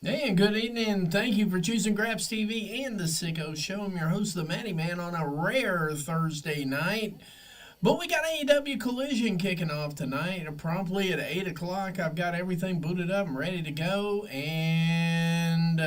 Hey, and good evening. Thank you for choosing Graps TV and the Sicko Show. I'm your host, the Matty Man, on a rare Thursday night. But we got AEW Collision kicking off tonight. Promptly at 8 o'clock, I've got everything booted up and ready to go. And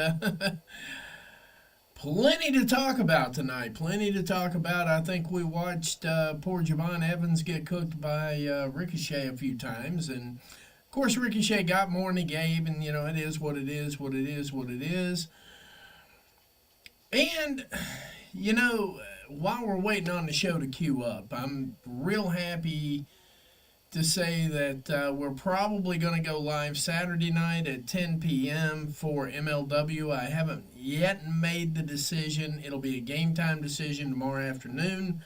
plenty to talk about tonight. Plenty to talk about. I think we watched poor Javon Evans get cooked by Ricochet a few times. And of course, Ricochet got more than he gave, and it is what it is, what it is, what it is. And while we're waiting on the show to queue up, I'm real happy to say that we're probably going to go live Saturday night at 10 p.m. for MLW. I haven't yet made the decision. It'll be a game time decision tomorrow afternoon.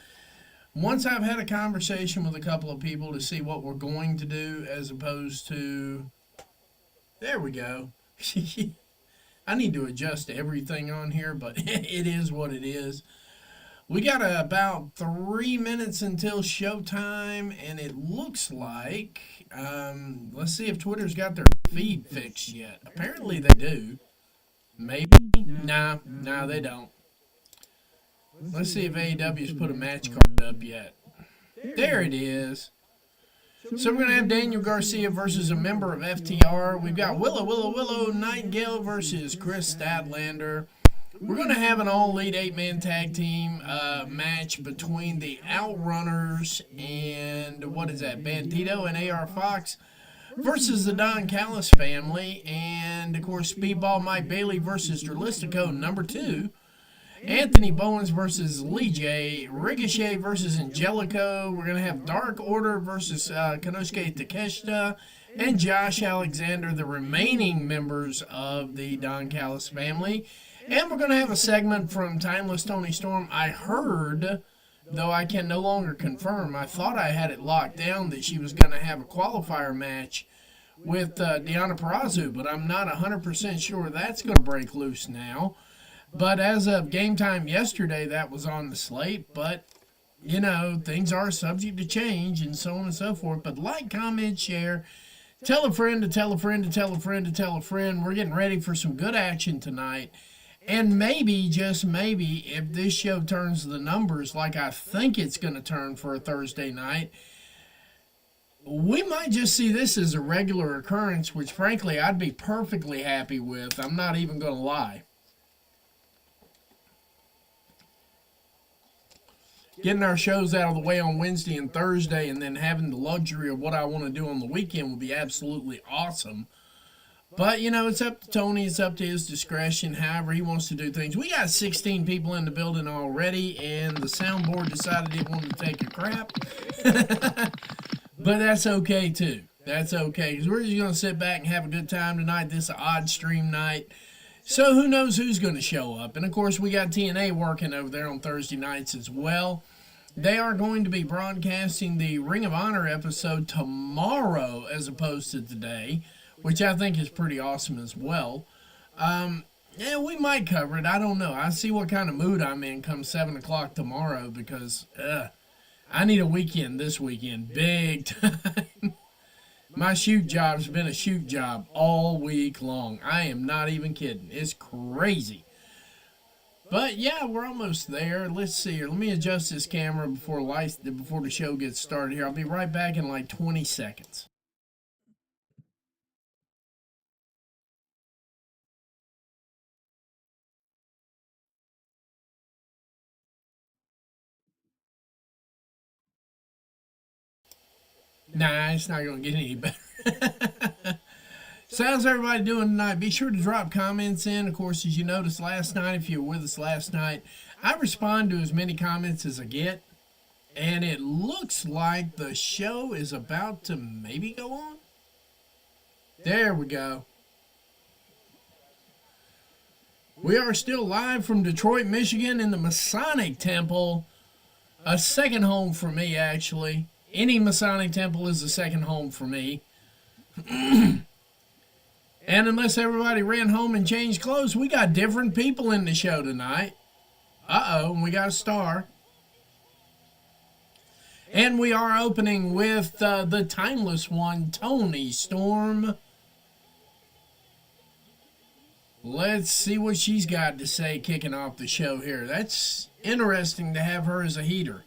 Once I've had a conversation with a couple of people to see what we're going to do, as opposed to, there we go. I need to adjust everything on here, but it is what it is. We got about 3 minutes until showtime, and it looks like, let's see if Twitter's got their feed fixed yet. Apparently they do. Maybe? Nah, they don't. Let's see if AEW's put a match card up yet. There it is. So we're going to have Daniel Garcia versus a member of FTR. We've got Willow Nightingale versus Chris Statlander. We're going to have an all-elite 8-man tag team match between the Outrunners and, Bandito and AR Fox versus the Don Callis family. And, of course, Speedball Mike Bailey versus Dralistico number 2. Anthony Bowens versus Lee J. Ricochet versus Angelico. We're going to have Dark Order versus Konosuke Takeshita and Josh Alexander, the remaining members of the Don Callis family. And we're going to have a segment from Timeless Tony Storm. I heard, though I can no longer confirm, I thought I had it locked down that she was going to have a qualifier match with Deonna Purrazzo, but I'm not 100% sure that's going to break loose now. But as of game time yesterday, that was on the slate. But, things are subject to change and so on and so forth. But like, comment, share, tell a friend to tell a friend to tell a friend to tell a friend. We're getting ready for some good action tonight. And maybe, just maybe, if this show turns the numbers like I think it's going to turn for a Thursday night, we might just see this as a regular occurrence, which frankly I'd be perfectly happy with. I'm not even going to lie. Getting our shows out of the way on Wednesday and Thursday and then having the luxury of what I want to do on the weekend would be absolutely awesome. But, it's up to Tony. It's up to his discretion, however he wants to do things. We got 16 people in the building already, and the soundboard decided it wanted to take a crap. But that's okay, too. That's okay, because we're just going to sit back and have a good time tonight. This is an odd stream night. So who knows who's going to show up. And, of course, we got TNA working over there on Thursday nights as well. They are going to be broadcasting the Ring of Honor episode tomorrow as opposed to today, which I think is pretty awesome as well. Yeah, we might cover it. I don't know. I see what kind of mood I'm in come 7 o'clock tomorrow because I need a weekend this weekend. Big time. My shoot job's been a shoot job all week long. I am not even kidding. It's crazy. But yeah, we're almost there. Let's see here. Let me adjust this camera before the show gets started here. I'll be right back in like 20 seconds. Nah, it's not going to get any better. So how's everybody doing tonight? Be sure to drop comments in. Of course, as you noticed last night, if you were with us last night, I respond to as many comments as I get. And it looks like the show is about to maybe go on. There we go. We are still live from Detroit, Michigan in the Masonic Temple. A second home for me, actually. Any Masonic Temple is a second home for me. And unless everybody ran home and changed clothes, we got different people in the show tonight. Uh-oh, we got a star. And we are opening with the timeless one, Tony Storm. Let's see what she's got to say kicking off the show here. That's interesting to have her as a heater.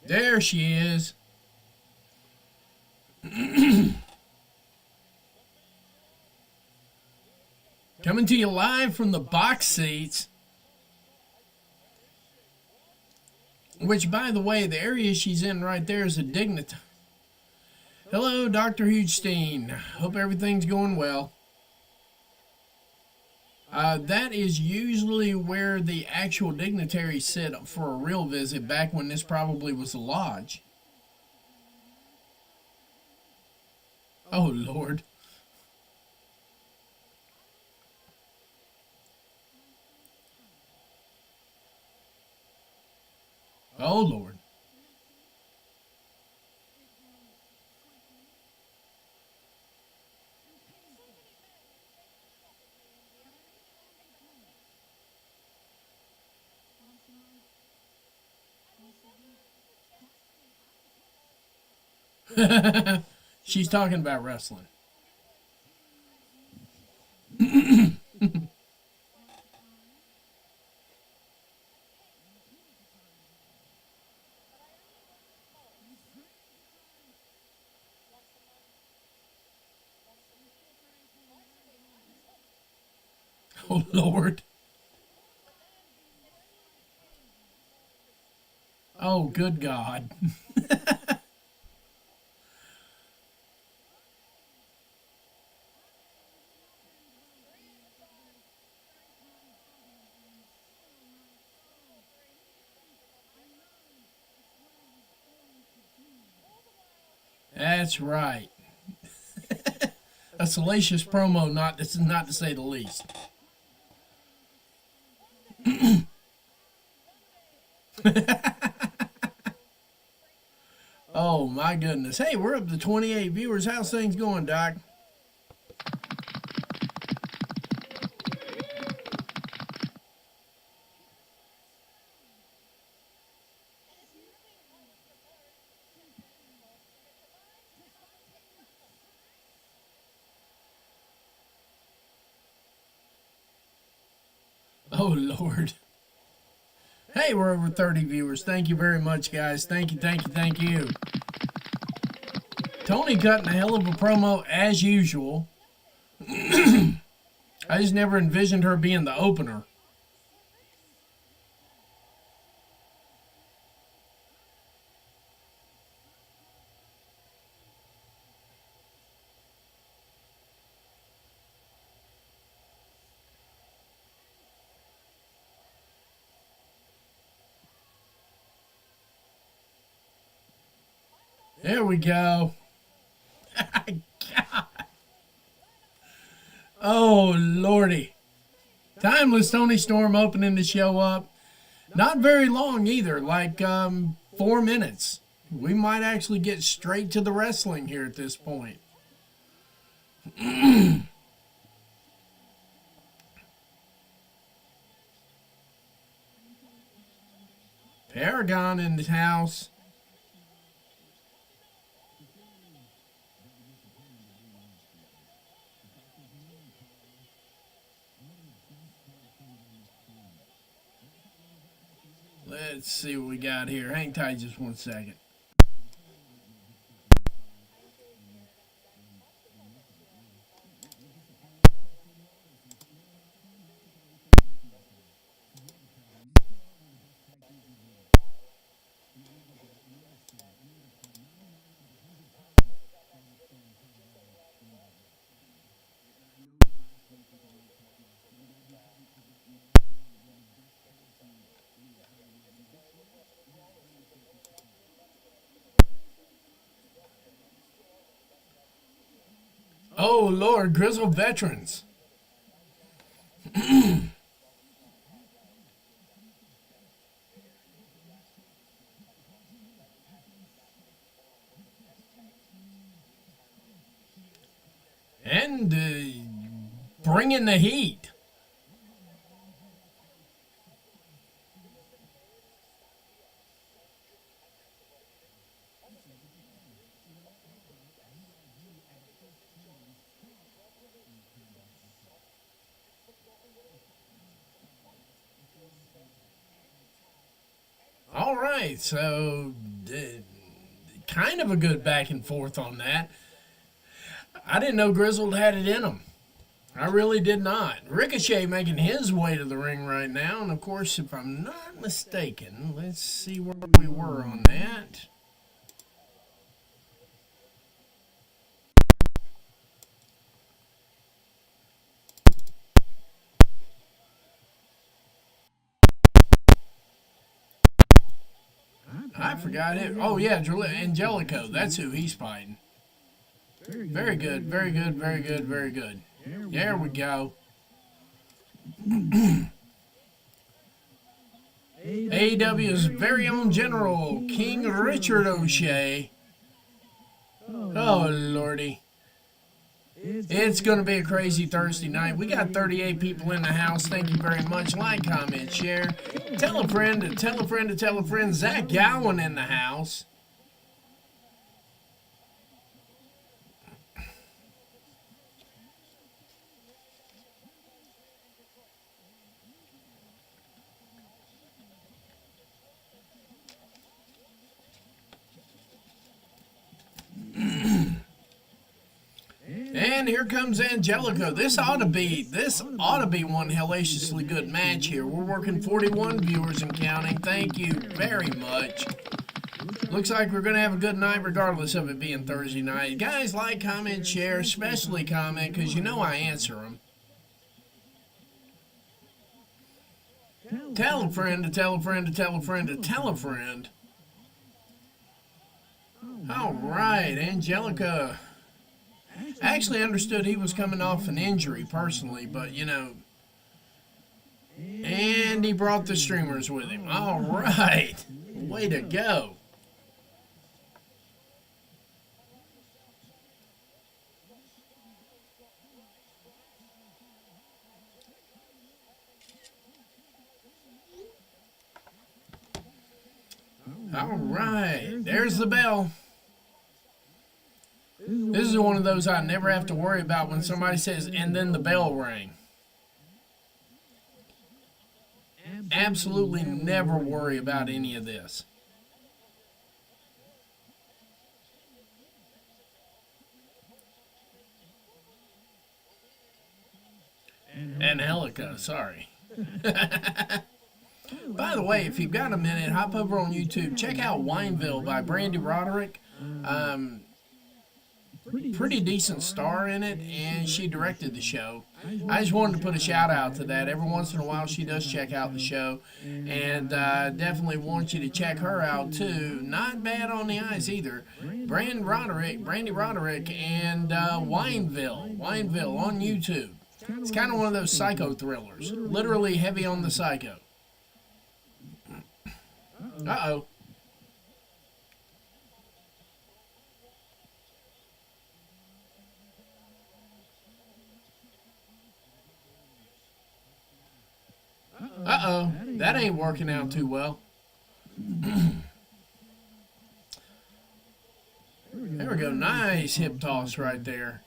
There she is. Coming to you live from the box seats. Which, by the way, the area she's in right there is a dignity. Hello, Dr. Hugestein. Hope everything's going well. That is usually where the actual dignitaries sit for a real visit, back when this probably was a lodge. Oh, Lord. Oh, Lord. She's talking about wrestling. Oh, Lord. Oh, good God. That's right. A salacious promo, not to say the least. Oh, my goodness. Hey, we're up to 28 viewers. How's things going, Doc? Oh, Lord. Hey, we're over 30 viewers. Thank you very much, guys. Thank you, thank you, thank you. Tony cutting a hell of a promo as usual. I just never envisioned her being the opener. There we go. God. Oh, Lordy. Timeless Tony Storm opening the show up. Not very long either, like 4 minutes. We might actually get straight to the wrestling here at this point. Paragon in the house. Let's see what we got here. Hang tight just 1 second. Oh, Lord, grizzled veterans. And bringing the heat. right. So, kind of a good back and forth on that. I didn't know Grizzled had it in him. I really did not. Ricochet making his way to the ring right now. And, of course, if I'm not mistaken, let's see where we were on that. I forgot it. Oh, yeah, Angelico. That's who he's fighting. Very good, very good, very good, very good. There we go. AEW's very own General, King Richard O'Shea. Oh, Lordy. It's going to be a crazy Thursday night. We got 38 people in the house. Thank you very much. Like, comment, share. Tell a friend to tell a friend to tell a friend. Zach Gowen in the house. And here comes Angelico. This ought to be one hellaciously good match here. We're working 41 viewers and counting. Thank you very much. Looks like we're going to have a good night regardless of it being Thursday night. Guys, like, comment, share, especially comment because you know I answer them. Tell a friend to tell a friend to tell a friend to tell a friend. All right, Angelica. I actually understood he was coming off an injury personally, but you know. And he brought the streamers with him. All right. Way to go. All right. There's the bell. This is one of those I never have to worry about when somebody says, and then the bell rang. Absolutely never worry about any of this. Angelica, sorry. By the way, if you've got a minute, hop over on YouTube. Check out Wineville by Brandy Roderick. Pretty decent star in it, and she directed the show. I just wanted to put a shout out to that. Every once in a while she does check out the show, and definitely want you to check her out too. Not bad on the eyes either. Brandy Roderick, and Wineville on YouTube. It's kind of one of those psycho thrillers, literally heavy on the psycho. Uh-oh. Uh-oh, that ain't working out too well. There we go, nice hip toss right there.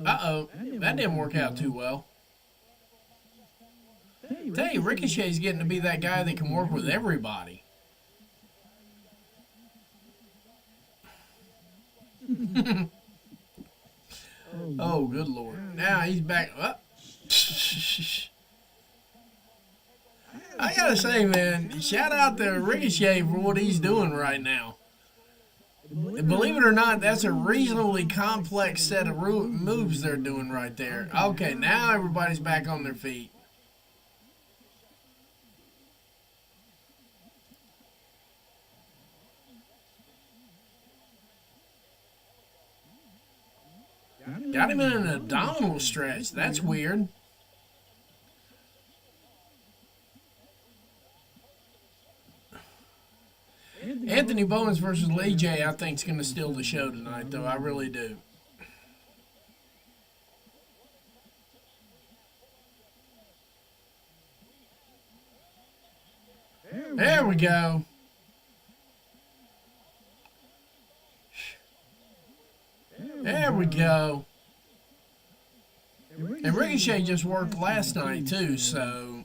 Uh-oh, that didn't work out too well. Tell you, Ricochet's getting to be that guy that can work with everybody. Oh, good Lord. Now he's back up. I gotta say, man, shout out to Ricochet for what he's doing right now. Believe it or not, that's a reasonably complex set of moves they're doing right there. Okay, now everybody's back on their feet. Got him in an abdominal stretch. That's weird. Anthony Bowens versus AJ, I think, is going to steal the show tonight, though. I really do. There we go. There we go. And Ricochet just worked last night too, so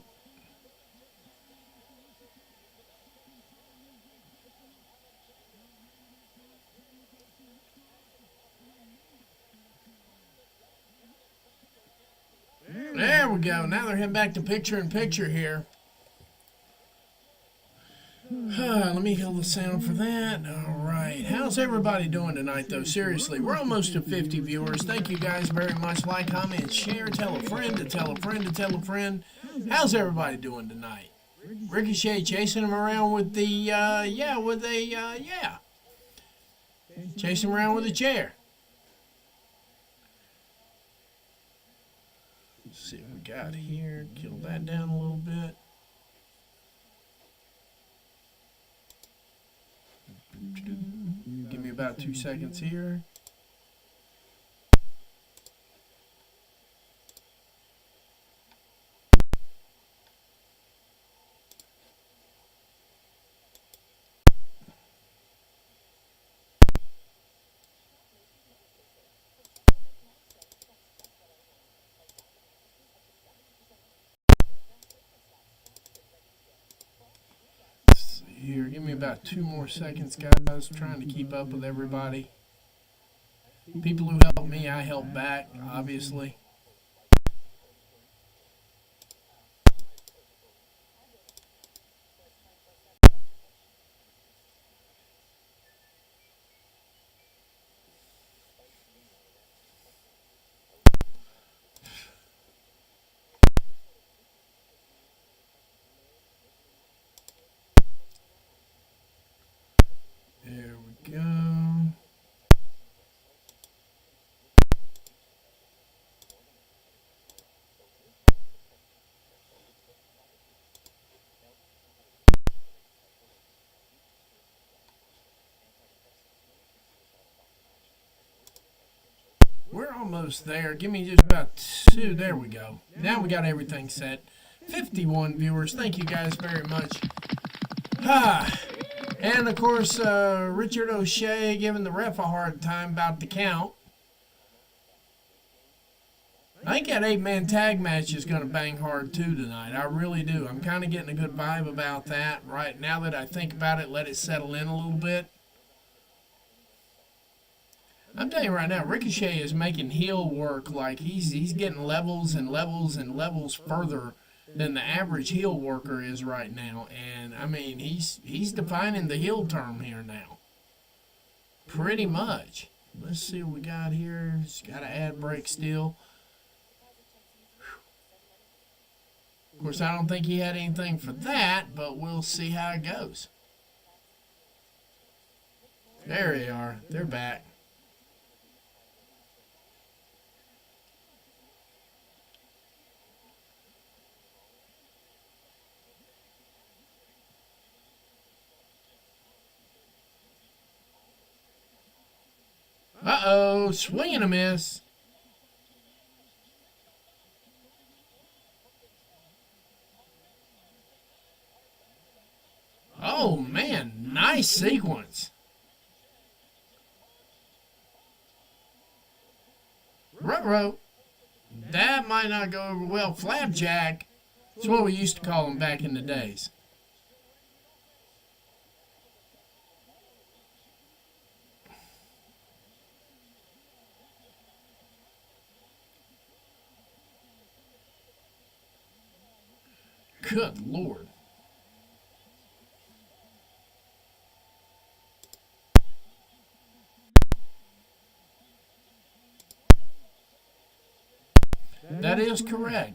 there we go. Now they're heading back to picture-in-picture here. Let me kill the sound for that. All right. How's everybody doing tonight, though? Seriously, we're almost to 50 viewers. Thank you guys very much. Like, comment, share, tell a friend to tell a friend to tell a friend. How's everybody doing tonight? Ricochet chasing him around with the, chasing him around with a chair. Let's see what we got here. Kill that down a little bit. Give me about 2 seconds here. Here, give me about 2 more seconds, guys. Trying to keep up with everybody. People who help me, I help back, obviously. There we go. We're almost there. Give me just about 2. There we go. Now we got everything set. 51 viewers. Thank you guys very much. And of course, Richard O'Shea giving the ref a hard time about the count. I think that 8-man tag match is going to bang hard too tonight. I really do. I'm kind of getting a good vibe about that. Right now that I think about it, let it settle in a little bit. I'm telling you right now, Ricochet is making heel work like he's getting levels and levels and levels further than the average heel worker is right now. And I mean, he's defining the heel term here now. Pretty much. Let's see what we got here. It's got an ad break still. Of course, I don't think he had anything for that, but we'll see how it goes. There they are. They're back. Uh-oh, swing and a miss. Oh, man, nice sequence. Ruh-roh. That might not go over well. Flapjack. That's what we used to call him back in the days. Good Lord. That is correct.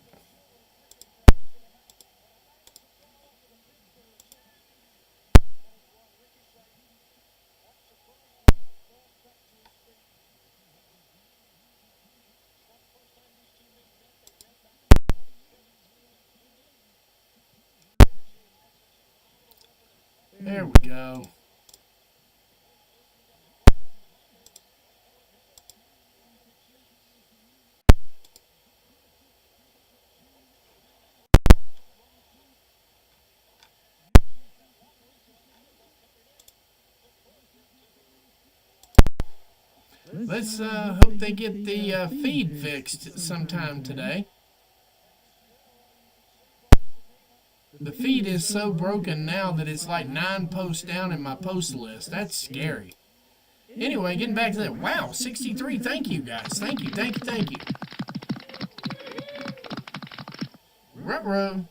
There we go. Let's hope they get the feed fixed sometime today. The feed is so broken now that it's like 9 posts down in my post list. That's scary. Anyway, getting back to that. Wow, 63. Thank you, guys. Thank you, thank you, thank you. Ruh-roh.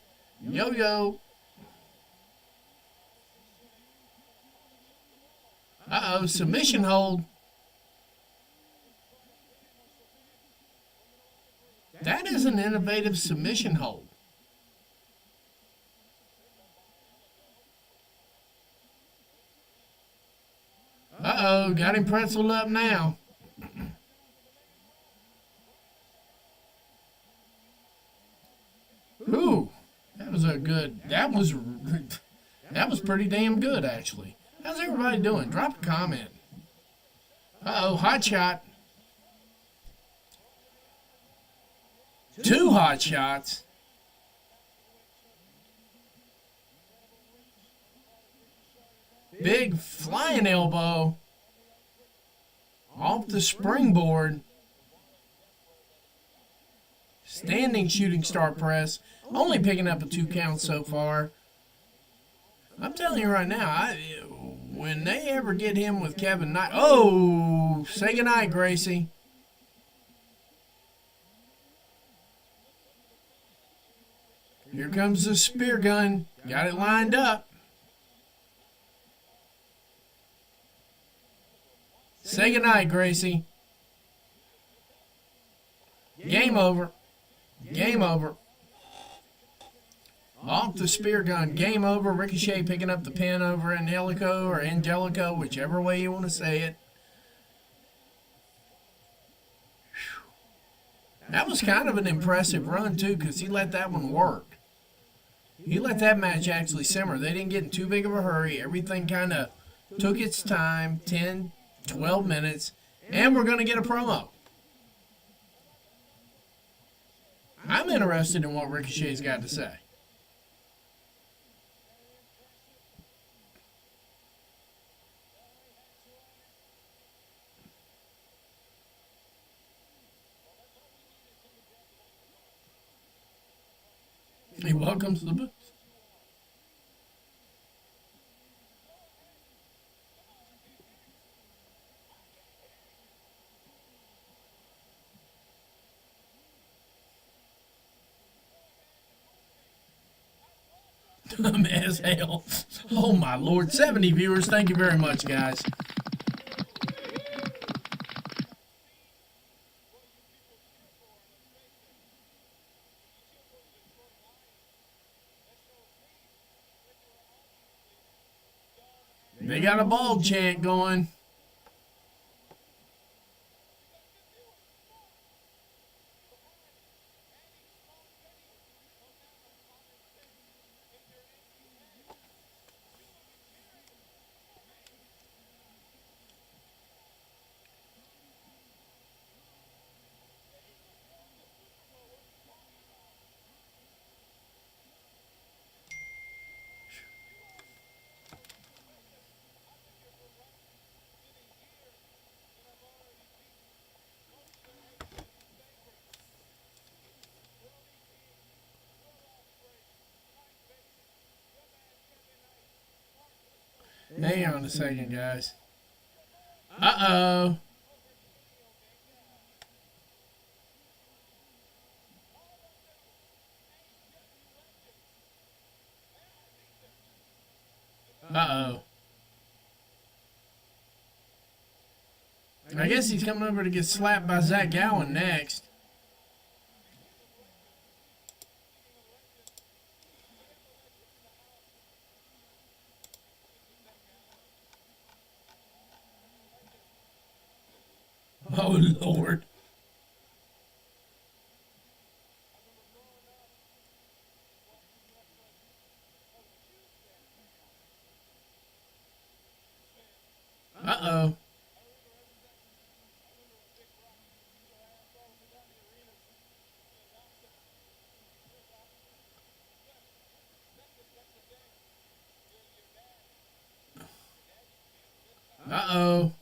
Yo-yo. Uh-oh, submission hold. That is an innovative submission hold. Uh-oh, got him pretzeled up now. Ooh, that was pretty damn good, actually. How's everybody doing? Drop a comment. Uh-oh, hot shot. 2 hot shots. Big flying elbow. Off the springboard. Standing shooting star press. Only picking up a 2 count so far. I'm telling you right now, when they ever get him with Kevin Knight... Oh! Say goodnight, Gracie. Here comes the spear gun. Got it lined up. Say goodnight, Gracie. Game over. Game over. Off the spear gun. Game over. Ricochet picking up the pin over Angelico or Angelico, whichever way you want to say it. That was kind of an impressive run, too, because he let that one work. He let that match actually simmer. They didn't get in too big of a hurry. Everything kind of took its time, 10, 12 minutes, and we're going to get a promo. I'm interested in what Ricochet's got to say. He welcomes the booth. Dumb as hell. Oh my lord. 70 viewers. Thank you very much, guys. They got a ball chant going. Hang on a second, guys. Uh-oh. Uh-oh. I guess he's coming over to get slapped by Zach Gowen next. Oh, Lord. Uh-oh. Uh-oh.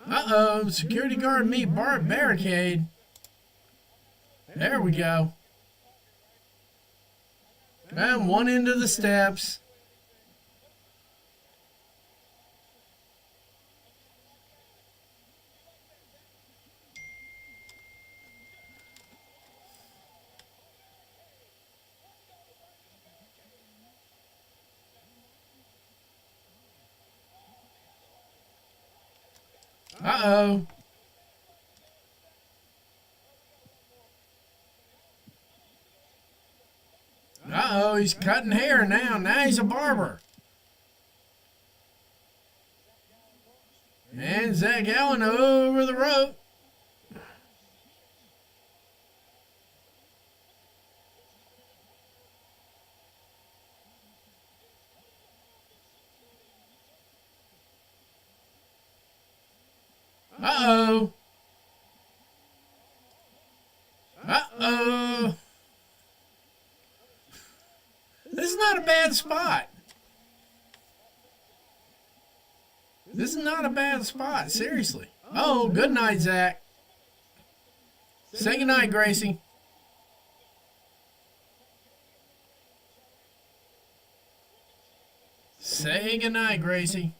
Uh-oh, security guard me, barricade. There we go. And one end of the steps. Uh-oh. Uh-oh, he's cutting hair now. Now he's a barber. And Zach Allen over the rope. Uh-oh. Uh-oh. This is not a bad spot. This is not a bad spot, seriously. Oh, good night, Zach. Say goodnight, Gracie. Say goodnight, Gracie.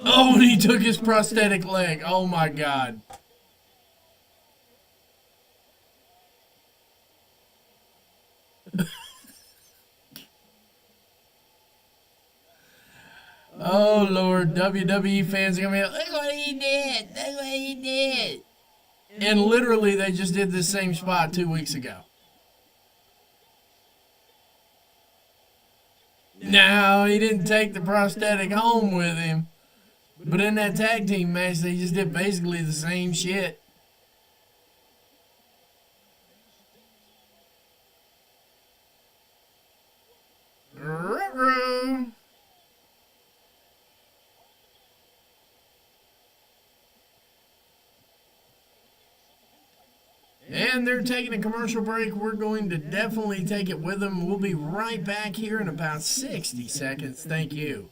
Oh, and he took his prosthetic leg. Oh, my God. Oh, Lord. WWE fans are going to be like, look what he did. Look what he did. And literally, they just did the same spot 2 weeks ago. No, he didn't take the prosthetic home with him. But in that tag team match, they just did basically the same shit. And they're taking a commercial break. We're going to definitely take it with them. We'll be right back here in about 60 seconds. Thank you.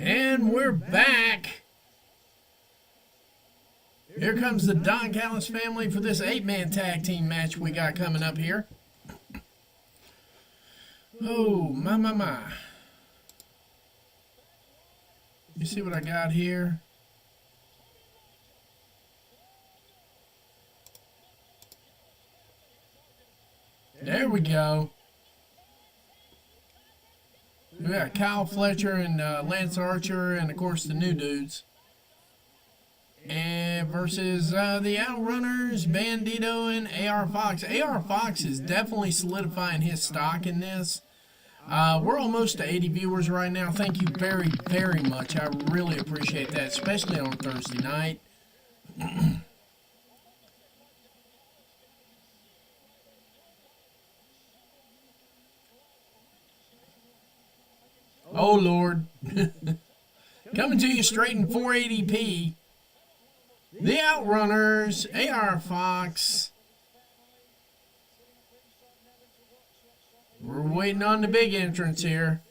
And we're back. Here comes the Don Callis family for this 8-man tag team match we got coming up here. Oh, my. You see what I got here? There we go. We got Kyle Fletcher and Lance Archer, and of course the new dudes. And versus the Outrunners, Bandito and AR Fox. AR Fox is definitely solidifying his stock in this. We're almost to 80 viewers right now. Thank you very, very much. I really appreciate that, especially on Thursday night. Oh, Lord. Coming to you straight in 480p. The Outrunners, AR Fox. We're waiting on the big entrance here.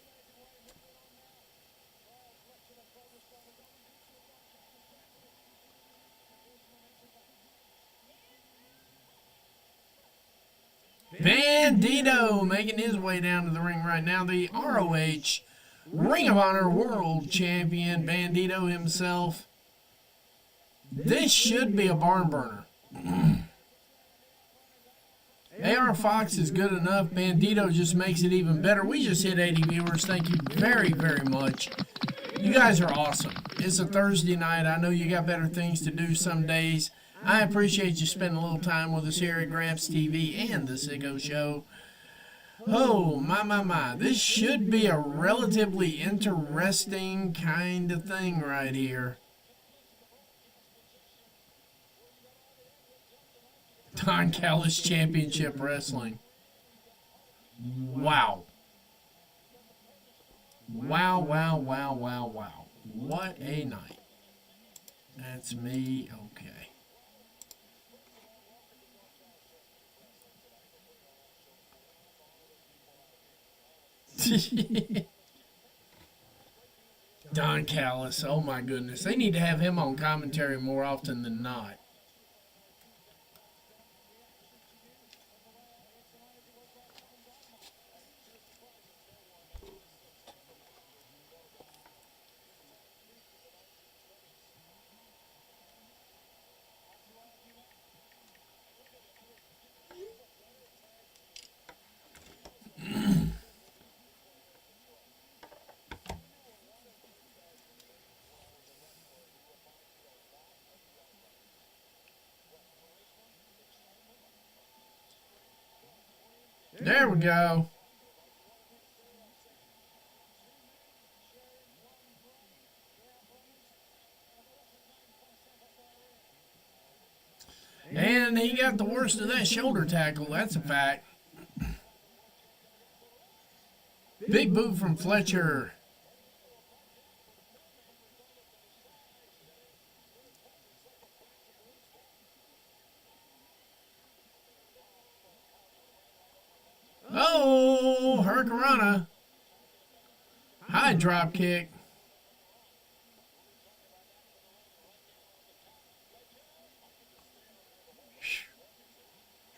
Bandito making his way down to the ring right now. The ROH Ring of Honor World Champion, Bandito himself. This should be a barn burner. AR Fox is good enough. Bandito just makes it even better. We just hit 80 viewers. Thank you very, very much. You guys are awesome. It's a Thursday night. I know you got better things to do some days. I appreciate you spending a little time with us here at Graps TV and the Sicko Show. Oh, my. This should be a relatively interesting kind of thing right here. Don Callis Championship Wrestling. Wow. Wow. What a night. That's me. Okay. Don Callis, oh my goodness. They need to have him on commentary more often than not. There we go. And he got the worst of that shoulder tackle. That's a fact. Big boot from Fletcher. Oh, Hurricanrana. High drop kick.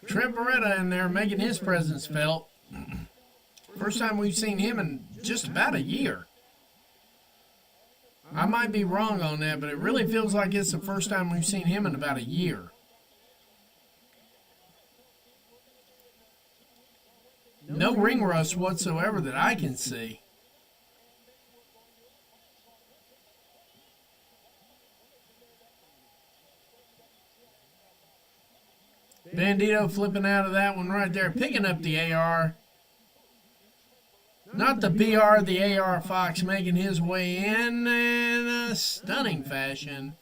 Trent Beretta in there making his presence felt. First time we've seen him in just about a year. I might be wrong on that, but it really feels like it's the first time we've seen him in about a year. No ring rust whatsoever that I can see. Bandito flipping out of that one right there, picking up the AR. Not the BR, the AR Fox making his way in a stunning fashion.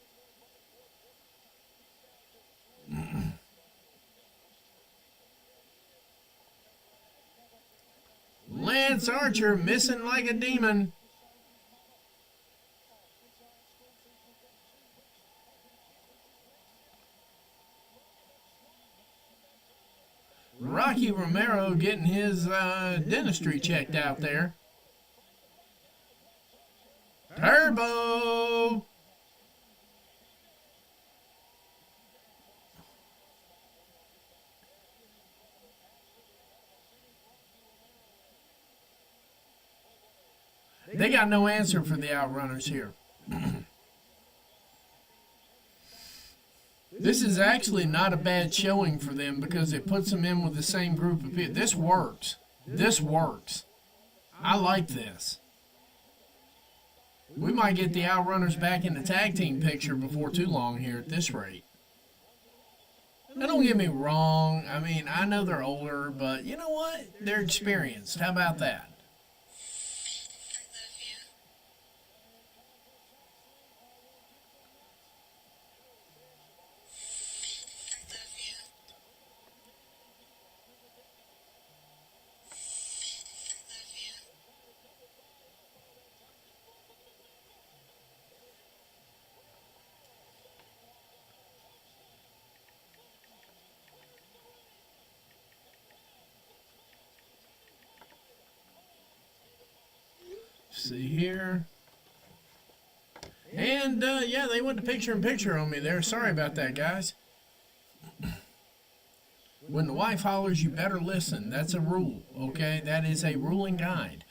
Lance Archer missing like a demon. Rocky Romero getting his dentistry checked out there. Turbo! They got no answer for the Outrunners here. This is actually not a bad showing for them because it puts them in with the same group of people. This works. This works. I like this. We might get the Outrunners back in the tag team picture before too long here at this rate. Now, don't get me wrong. I mean, I know they're older, but you know what? They're experienced. How about that? See here. And, yeah, they went to picture-in-picture on me there. Sorry about that, guys. When the wife hollers, you better listen. That's a rule, okay? That is a rule and guide.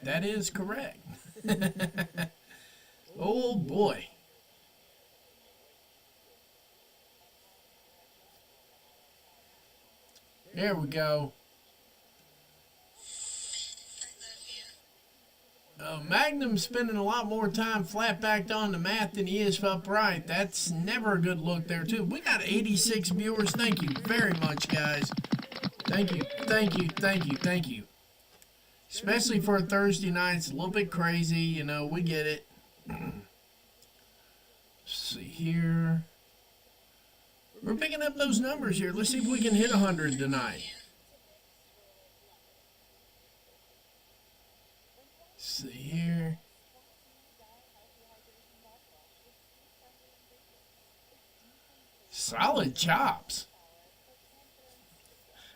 That is correct. Oh, boy. There we go. Magnum's spending a lot more time flat backed on the mat than he is upright. That's never a good look there, too. We got 86 viewers. Thank you very much, guys. Thank you, thank you, thank you, thank you. Especially for a Thursday night. It's a little bit crazy, you know, we get it. Let's see here. We're picking up those numbers here. Let's see if we can hit 100 tonight. Let's see here. Solid chops.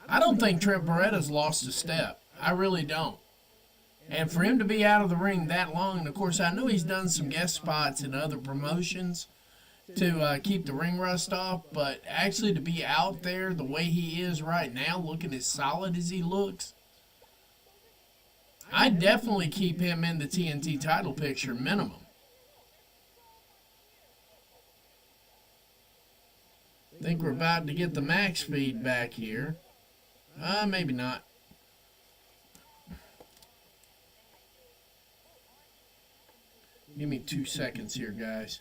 I don't think Trent Beretta's lost a step. I really don't. And for him to be out of the ring that long, and of course I know he's done some guest spots in other promotions to keep the ring rust off, but actually to be out there the way he is right now, looking as solid as he looks, I'd definitely keep him in the TNT title picture minimum. I think we're about to get the max feed back here. Maybe not. Give me 2 seconds here, guys.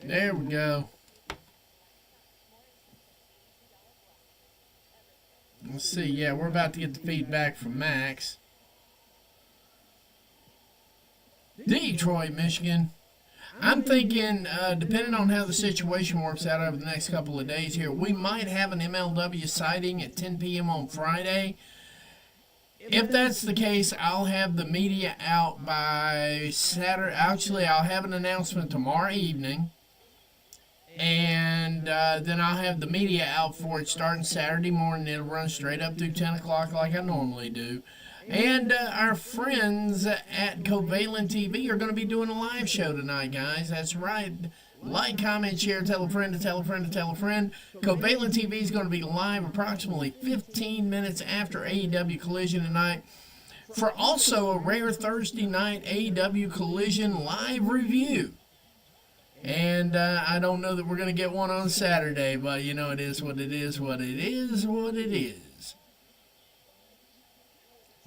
There we go. Let's see. Yeah, we're about to get the feedback from Max. Detroit, Michigan. I'm thinking, depending on how the situation works out over the next couple of days here, we might have an MLW sighting at 10 p.m. on Friday. If that's the case, I'll have the media out by Saturday. Actually, I'll have an announcement tomorrow evening. And then I'll have the media out for it starting Saturday morning. It'll run straight up through 10 o'clock like I normally do. And our friends at Covalent TV are going to be doing a live show tonight, guys. That's right. Like, comment, share, tell a friend to tell a friend to tell a friend. Covalent TV is going to be live approximately 15 minutes after AEW Collision tonight for also a rare Thursday night AEW Collision live review. And I don't know that we're going to get one on Saturday, but you know, it is what it is, what it is, what it is.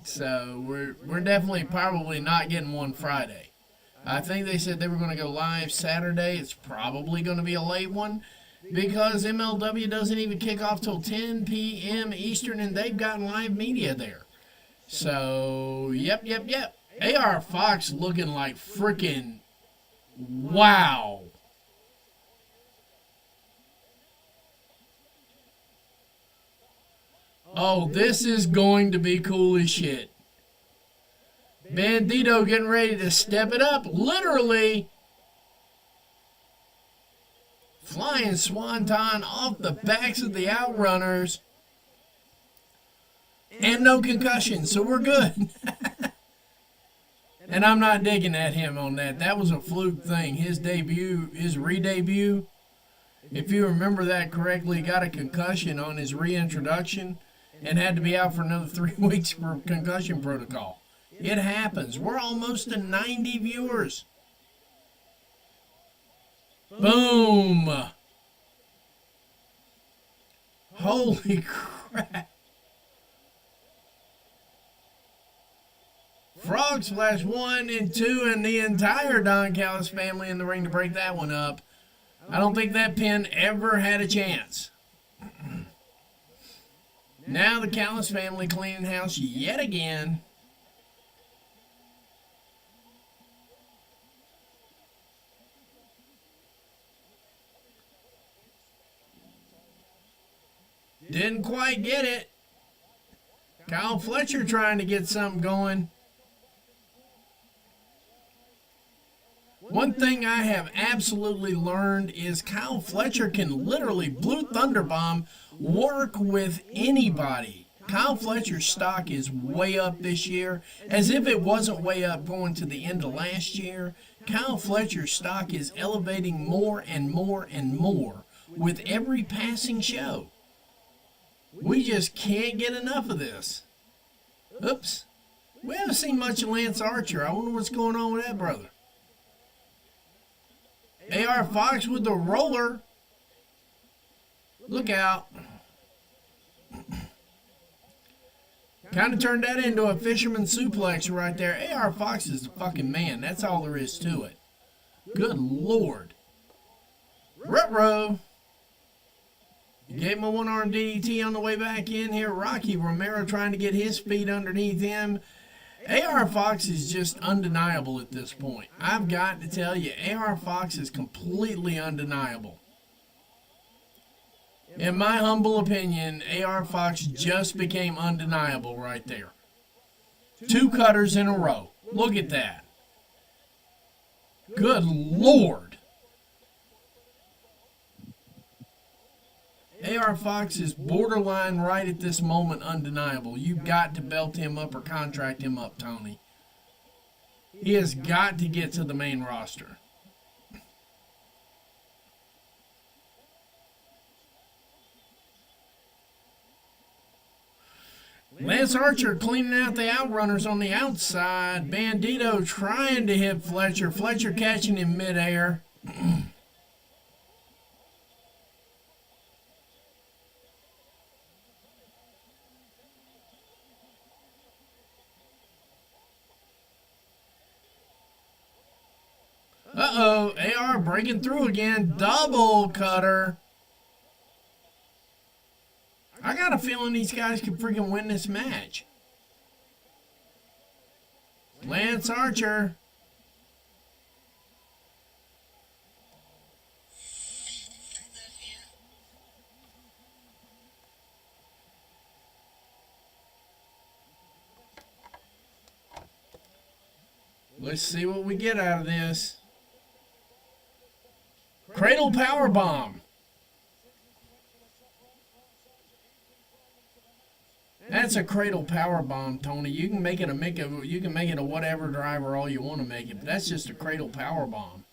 So we're definitely probably not getting one Friday. I think they said they were going to go live Saturday. It's probably going to be a late one because MLW doesn't even kick off till 10 p.m. Eastern, and they've got live media there. So, yep. AR Fox looking like freaking wow. Oh, this is going to be cool as shit. Bandito getting ready to step it up, literally. Flying swanton off the backs of the Outrunners. And no concussion, so we're good. And I'm not digging at him on that. That was a fluke thing. His debut, his re-debut, if you remember that correctly, got a concussion on his reintroduction and had to be out for another 3 weeks for concussion protocol. It happens. We're almost to 90 viewers. Boom. Holy crap. Frog Splash 1 and 2 and the entire Don Callis family in the ring to break that one up. I don't think that pin ever had a chance. Now the Callis family cleaning house yet again. Didn't quite get it. Kyle Fletcher trying to get something going. One thing I have absolutely learned is Kyle Fletcher can literally Blue Thunder Bomb work with anybody. Kyle Fletcher's stock is way up this year, as if it wasn't way up going to the end of last year. Kyle Fletcher's stock is elevating more and more and more with every passing show. We just can't get enough of this. Oops. We haven't seen much of Lance Archer. I wonder what's going on with that brother. AR Fox with the roller. Look out. Kind of turned that into a fisherman suplex right there. AR Fox is the fucking man. That's all there is to it. Good Lord. Ruh-roh. Gave him a one-arm DDT on the way back in here. Rocky Romero trying to get his feet underneath him. AR Fox is just undeniable at this point. I've got to tell you, AR Fox is completely undeniable. In my humble opinion, AR Fox just became undeniable right there. 2 cutters in a row. Look at that. Good Lord. AR Fox is borderline right at this moment undeniable. You've got to belt him up or contract him up, Tony. He has got to get to the main roster. Lance Archer cleaning out the Outrunners on the outside. Bandito trying to hit Fletcher. Fletcher catching him midair. Uh-oh, AR breaking through again. Double cutter. I got a feeling these guys can freaking win this match. Lance Archer. Let's see what we get out of this. Cradle power bomb. That's a cradle power bomb, Tony. You can make it a whatever driver all you want to make it, but that's just a cradle power bomb.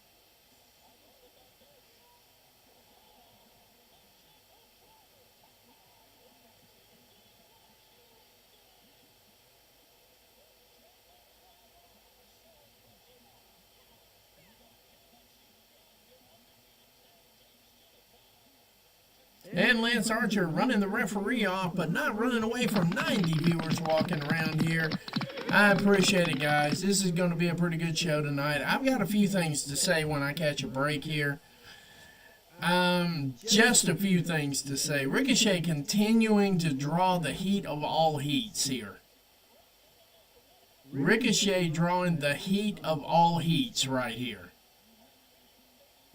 And Lance Archer running the referee off, but not running away from 90 viewers walking around here. I appreciate it, guys. This is going to be a pretty good show tonight. I've got a few things to say when I catch a break here. Just a few things to say. Ricochet continuing to draw the heat of all heats here. Ricochet drawing the heat of all heats right here.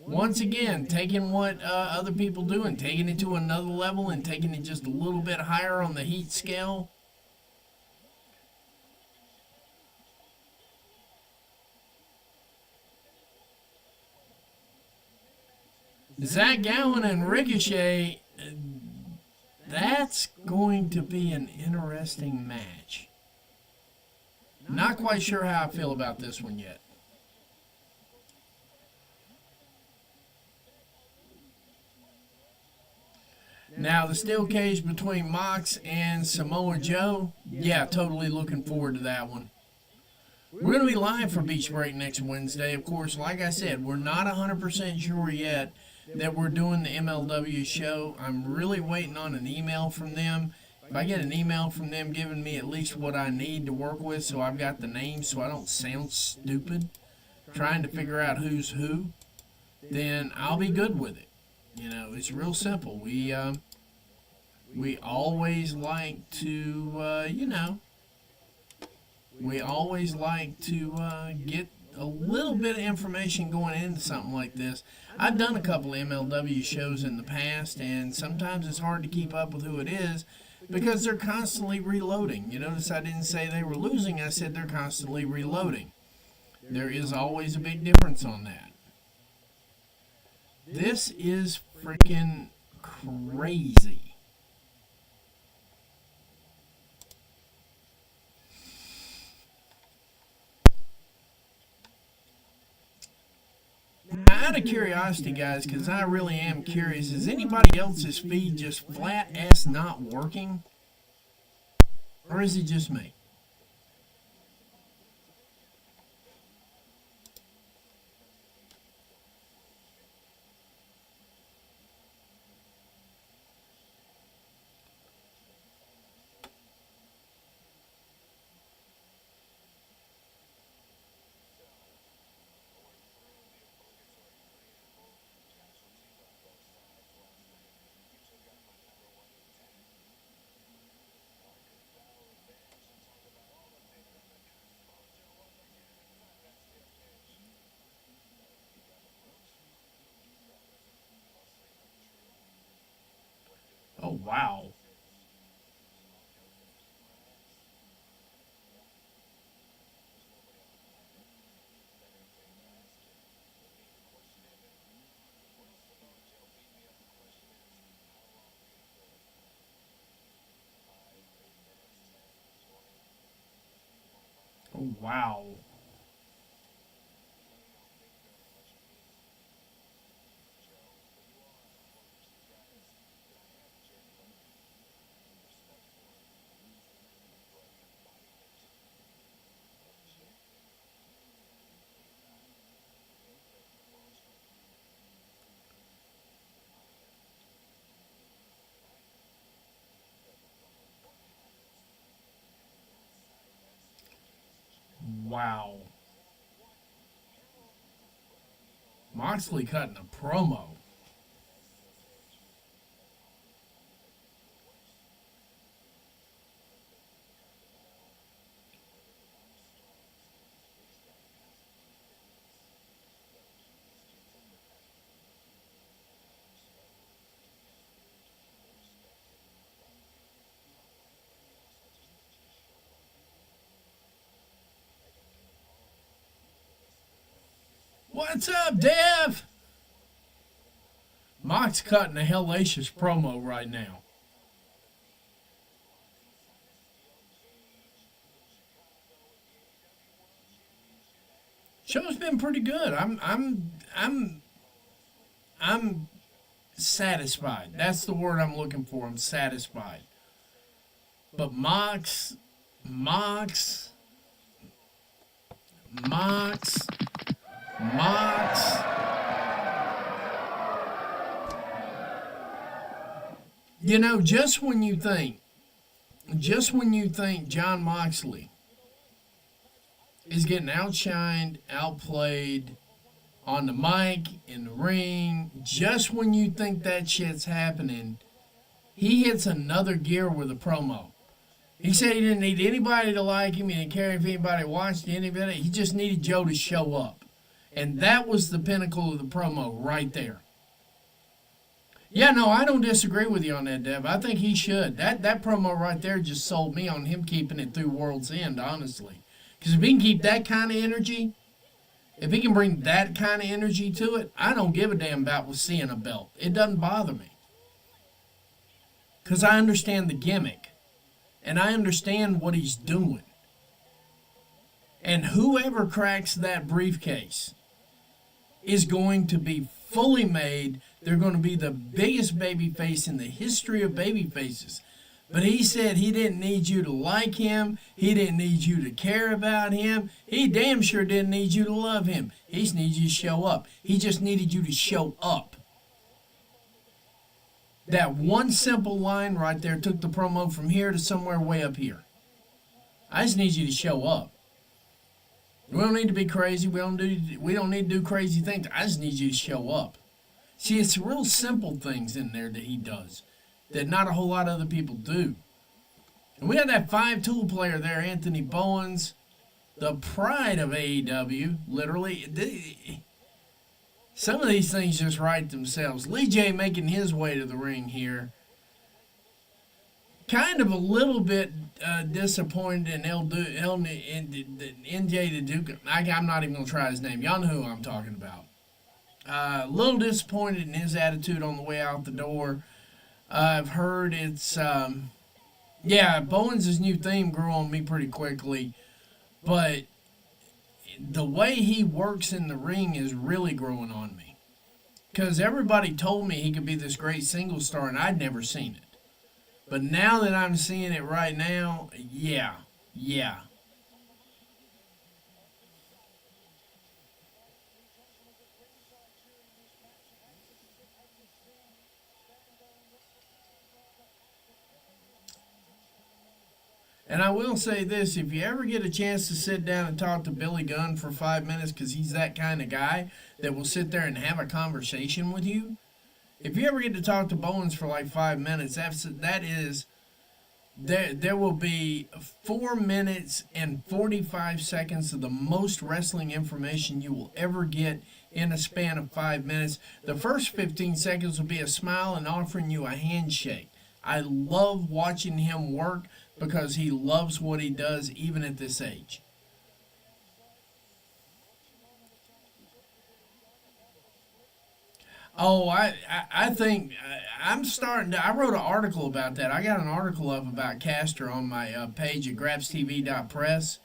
Once again, taking what other people do and taking it to another level and taking it just a little bit higher on the heat scale. Zach Gowen and Ricochet, that's going to be an interesting match. Not quite sure how I feel about this one yet. Now, the steel cage between Mox and Samoa Joe, yeah, totally looking forward to that one. We're going to be live for Beach Break next Wednesday. Of course, like I said, we're not 100% sure yet that we're doing the MLW show. I'm really waiting on an email from them. If I get an email from them giving me at least what I need to work with so I've got the names so I don't sound stupid trying to figure out who's who, then I'll be good with it. You know, it's real simple. We always like to, we always like to get a little bit of information going into something like this. I've done a couple of MLW shows in the past, and sometimes it's hard to keep up with who it is because they're constantly reloading. You notice I didn't say they were losing. I said they're constantly reloading. There is always a big difference on that. This is freaking crazy. Now, out of curiosity, guys, because I really am curious, is anybody else's feed just flat-ass not working? Or is it just me? Oh, wow. Oh, wow. Wow. Moxley cutting a promo. What's up, Dev? Mox cutting a hellacious promo right now. Show's been pretty good. I'm satisfied. That's the word I'm looking for. I'm satisfied. But Mox, Mox, Mox. You know, just when you think John Moxley is getting outshined, outplayed on the mic, in the ring, just when you think that shit's happening, he hits another gear with a promo. He said he didn't need anybody to like him. He didn't care if anybody watched any of it. He just needed Joe to show up. And that was the pinnacle of the promo right there. Yeah, no, I don't disagree with you on that, Dev. I think he should. That promo right there just sold me on him keeping it through World's End, honestly. Because if he can keep that kind of energy, if he can bring that kind of energy to it, I don't give a damn about seeing a belt. It doesn't bother me. Because I understand the gimmick. And I understand what he's doing. And whoever cracks that briefcase is going to be fully made. They're going to be the biggest babyface in the history of babyfaces. But he said he didn't need you to like him. He didn't need you to care about him. He damn sure didn't need you to love him. He just needed you to show up. He just needed you to show up. That one simple line right there took the promo from here to somewhere way up here. I just need you to show up. We don't need to be crazy. We don't need to do crazy things. I just need you to show up. See, it's real simple things in there that he does that not a whole lot of other people do. And we got that five-tool player there, Anthony Bowens, the pride of AEW, literally. Some of these things just write themselves. Lee J making his way to the ring here. Kind of a little bit disappointed in NJ the Duke. I'm not even going to try his name. Y'all know who I'm talking about. A little disappointed in his attitude on the way out the door. I've heard it's, Bowens' new theme grew on me pretty quickly, but the way he works in the ring is really growing on me. Because everybody told me he could be this great single star, and I'd never seen it. But now that I'm seeing it right now, yeah. And I will say this, if you ever get a chance to sit down and talk to Billy Gunn for 5 minutes, because he's that kind of guy that will sit there and have a conversation with you, if you ever get to talk to Bowens for like 5 minutes, there will be 4 minutes and 45 seconds of the most wrestling information you will ever get in a span of 5 minutes. The first 15 seconds will be a smile and offering you a handshake. I love watching him work because he loves what he does even at this age. Oh, I think I'm starting to. I wrote an article about that. I got an article up about Castor on my page at grapstv.press.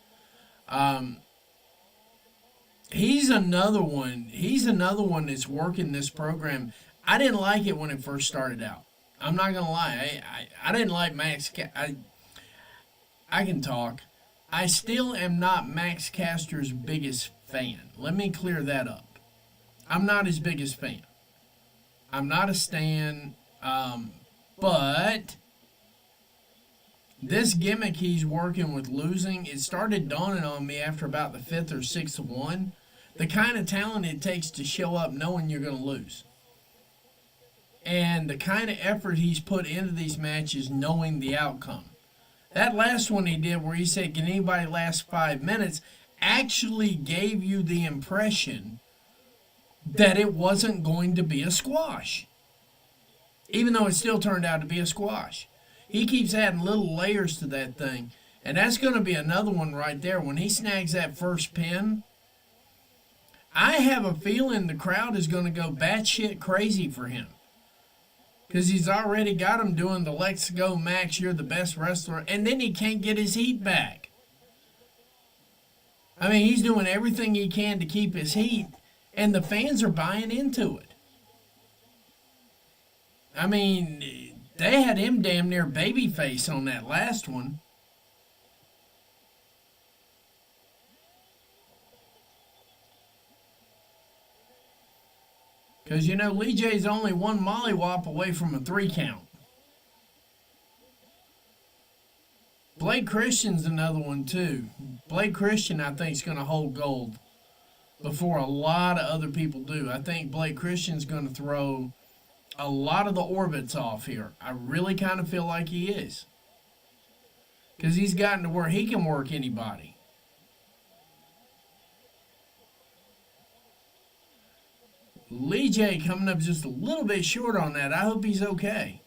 He's another one. He's another one that's working this program. I didn't like it when it first started out. I'm not gonna lie. I didn't like Max. I can talk. I still am not Max Castor's biggest fan. Let me clear that up. I'm not his biggest fan. I'm not a stan, but this gimmick he's working with losing, it started dawning on me after about the fifth or sixth one. The kind of talent it takes to show up knowing you're going to lose. And the kind of effort he's put into these matches knowing the outcome. That last one he did where he said, can anybody last 5 minutes, actually gave you the impression that it wasn't going to be a squash. Even though it still turned out to be a squash. He keeps adding little layers to that thing. And that's going to be another one right there. When he snags that first pin, I have a feeling the crowd is going to go batshit crazy for him. Because he's already got him doing the let's go Max, you're the best wrestler. And then he can't get his heat back. I mean, he's doing everything he can to keep his heat. And the fans are buying into it. I mean, they had him damn near babyface on that last one. Because, Lee J's only one mollywop away from a 3 count. Blake Christian's another one too. Blake Christian, I think, is going to hold gold before a lot of other people do. I think Blake Christian's going to throw a lot of the orbits off here. I really kind of feel like he is. Because he's gotten to where he can work anybody. Lee J coming up just a little bit short on that. I hope he's okay.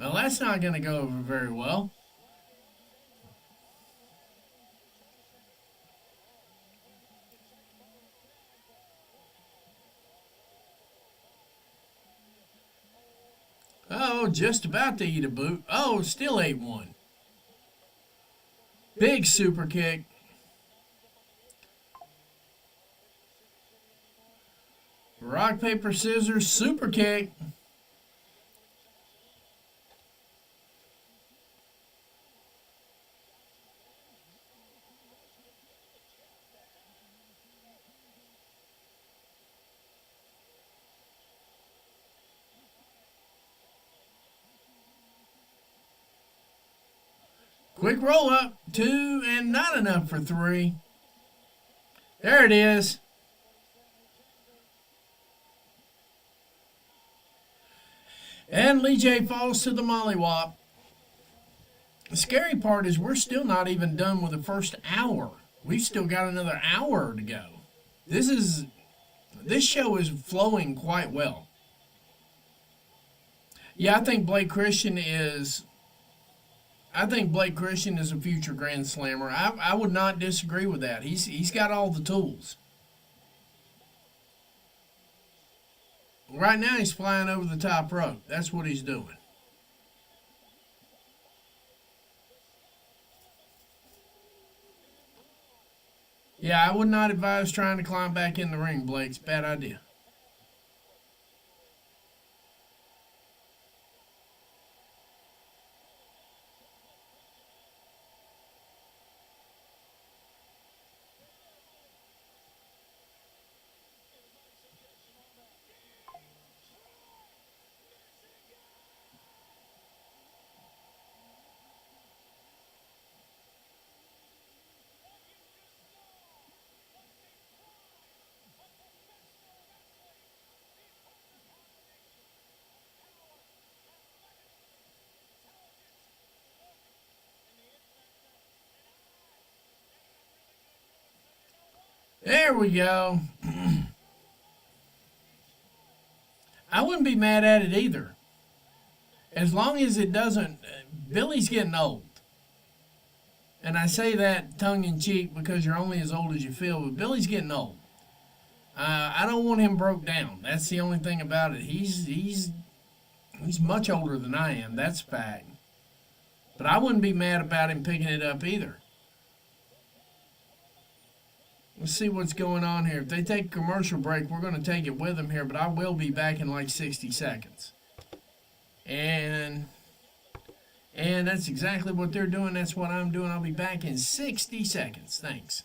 Well, that's not going to go over very well. Oh, just about to eat a boot. Oh, still ate one. Big super kick. Rock, paper, scissors, super kick. Quick roll up. 2 and not enough for 3. There it is. And Lee J falls to the mollywop. The scary part is we're still not even done with the first hour. We've still got another hour to go. This show is flowing quite well. Yeah, I think Blake Christian is a future Grand Slammer. I would not disagree with that. He's got all the tools. Right now he's flying over the top rope. That's what he's doing. Yeah, I would not advise trying to climb back in the ring, Blake. It's a bad idea. There we go. I wouldn't be mad at it either. As long as it doesn't. Billy's getting old. And I say that tongue in cheek because you're only as old as you feel, but Billy's getting old. I don't want him broke down. That's the only thing about it. He's much older than I am. That's a fact. But I wouldn't be mad about him picking it up either. Let's see what's going on here. If they take a commercial break, we're going to take it with them here, but I will be back in like 60 seconds. And that's exactly what they're doing. That's what I'm doing. I'll be back in 60 seconds. Thanks.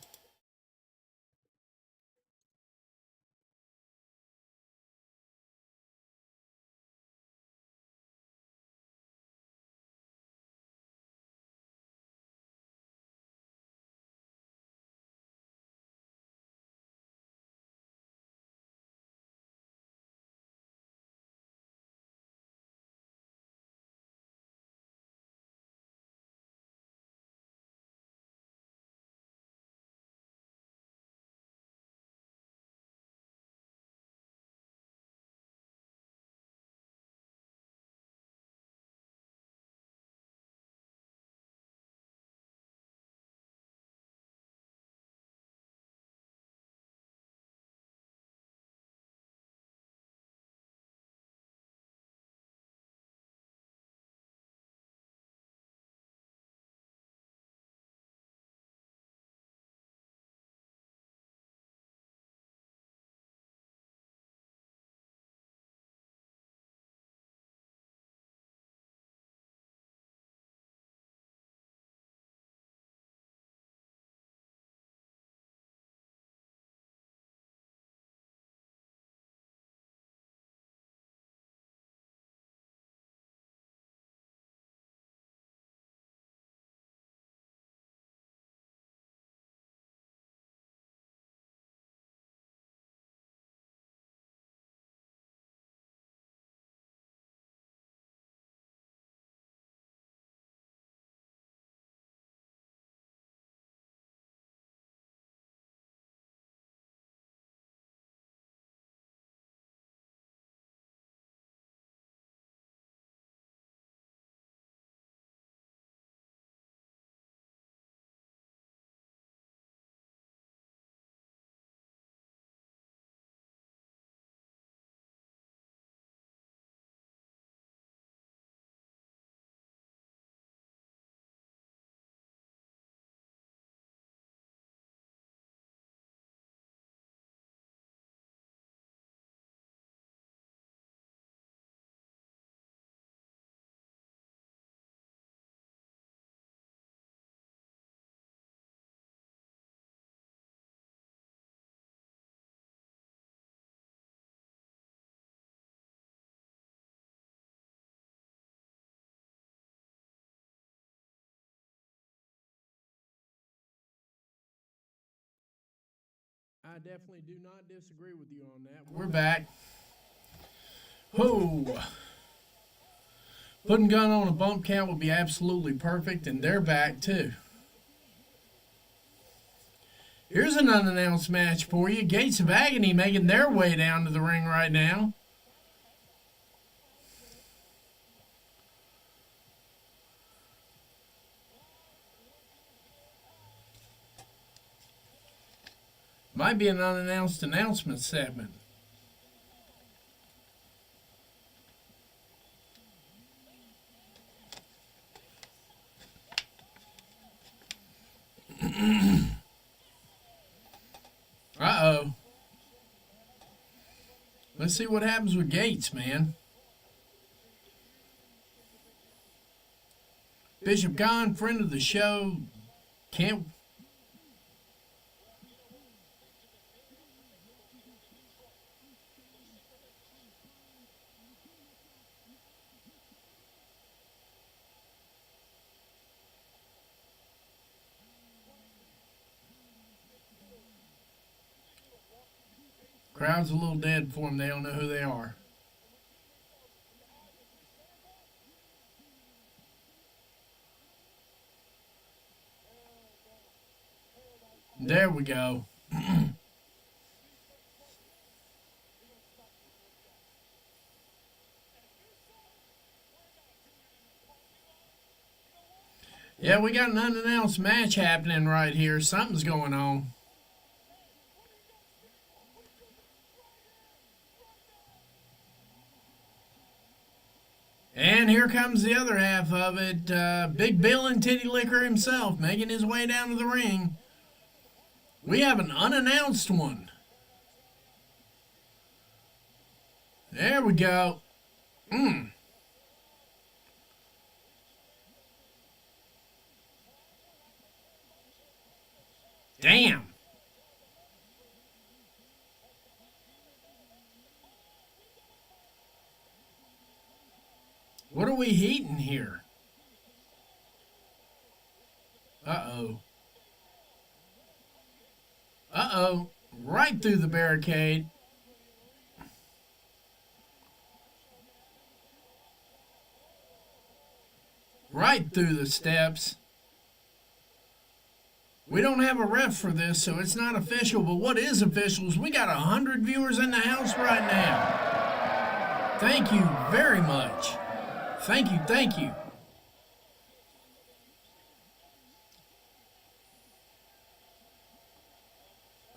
I definitely do not disagree with you on that. We're back. Ho! Putting gun on a bump count would be absolutely perfect, and they're back too. Here's an unannounced match for you. Gates of Agony making their way down to the ring right now. Might be an unannounced announcement segment. Uh-oh. Let's see what happens with Gates, man. Bishop Gone, friend of the show. Can't... Crowd's a little dead for them. They don't know who they are. There we go. Yeah, we got an unannounced match happening right here. Something's going on. And here comes the other half of it. Big Bill and Titty Licker himself making his way down to the ring. We have an unannounced one. There we go. Damn. What are we heating here? Uh-oh. Uh-oh. Right through the barricade. Right through the steps. We don't have a ref for this, so it's not official. But what is official is we got 100 viewers in the house right now. Thank you very much. Thank you, thank you.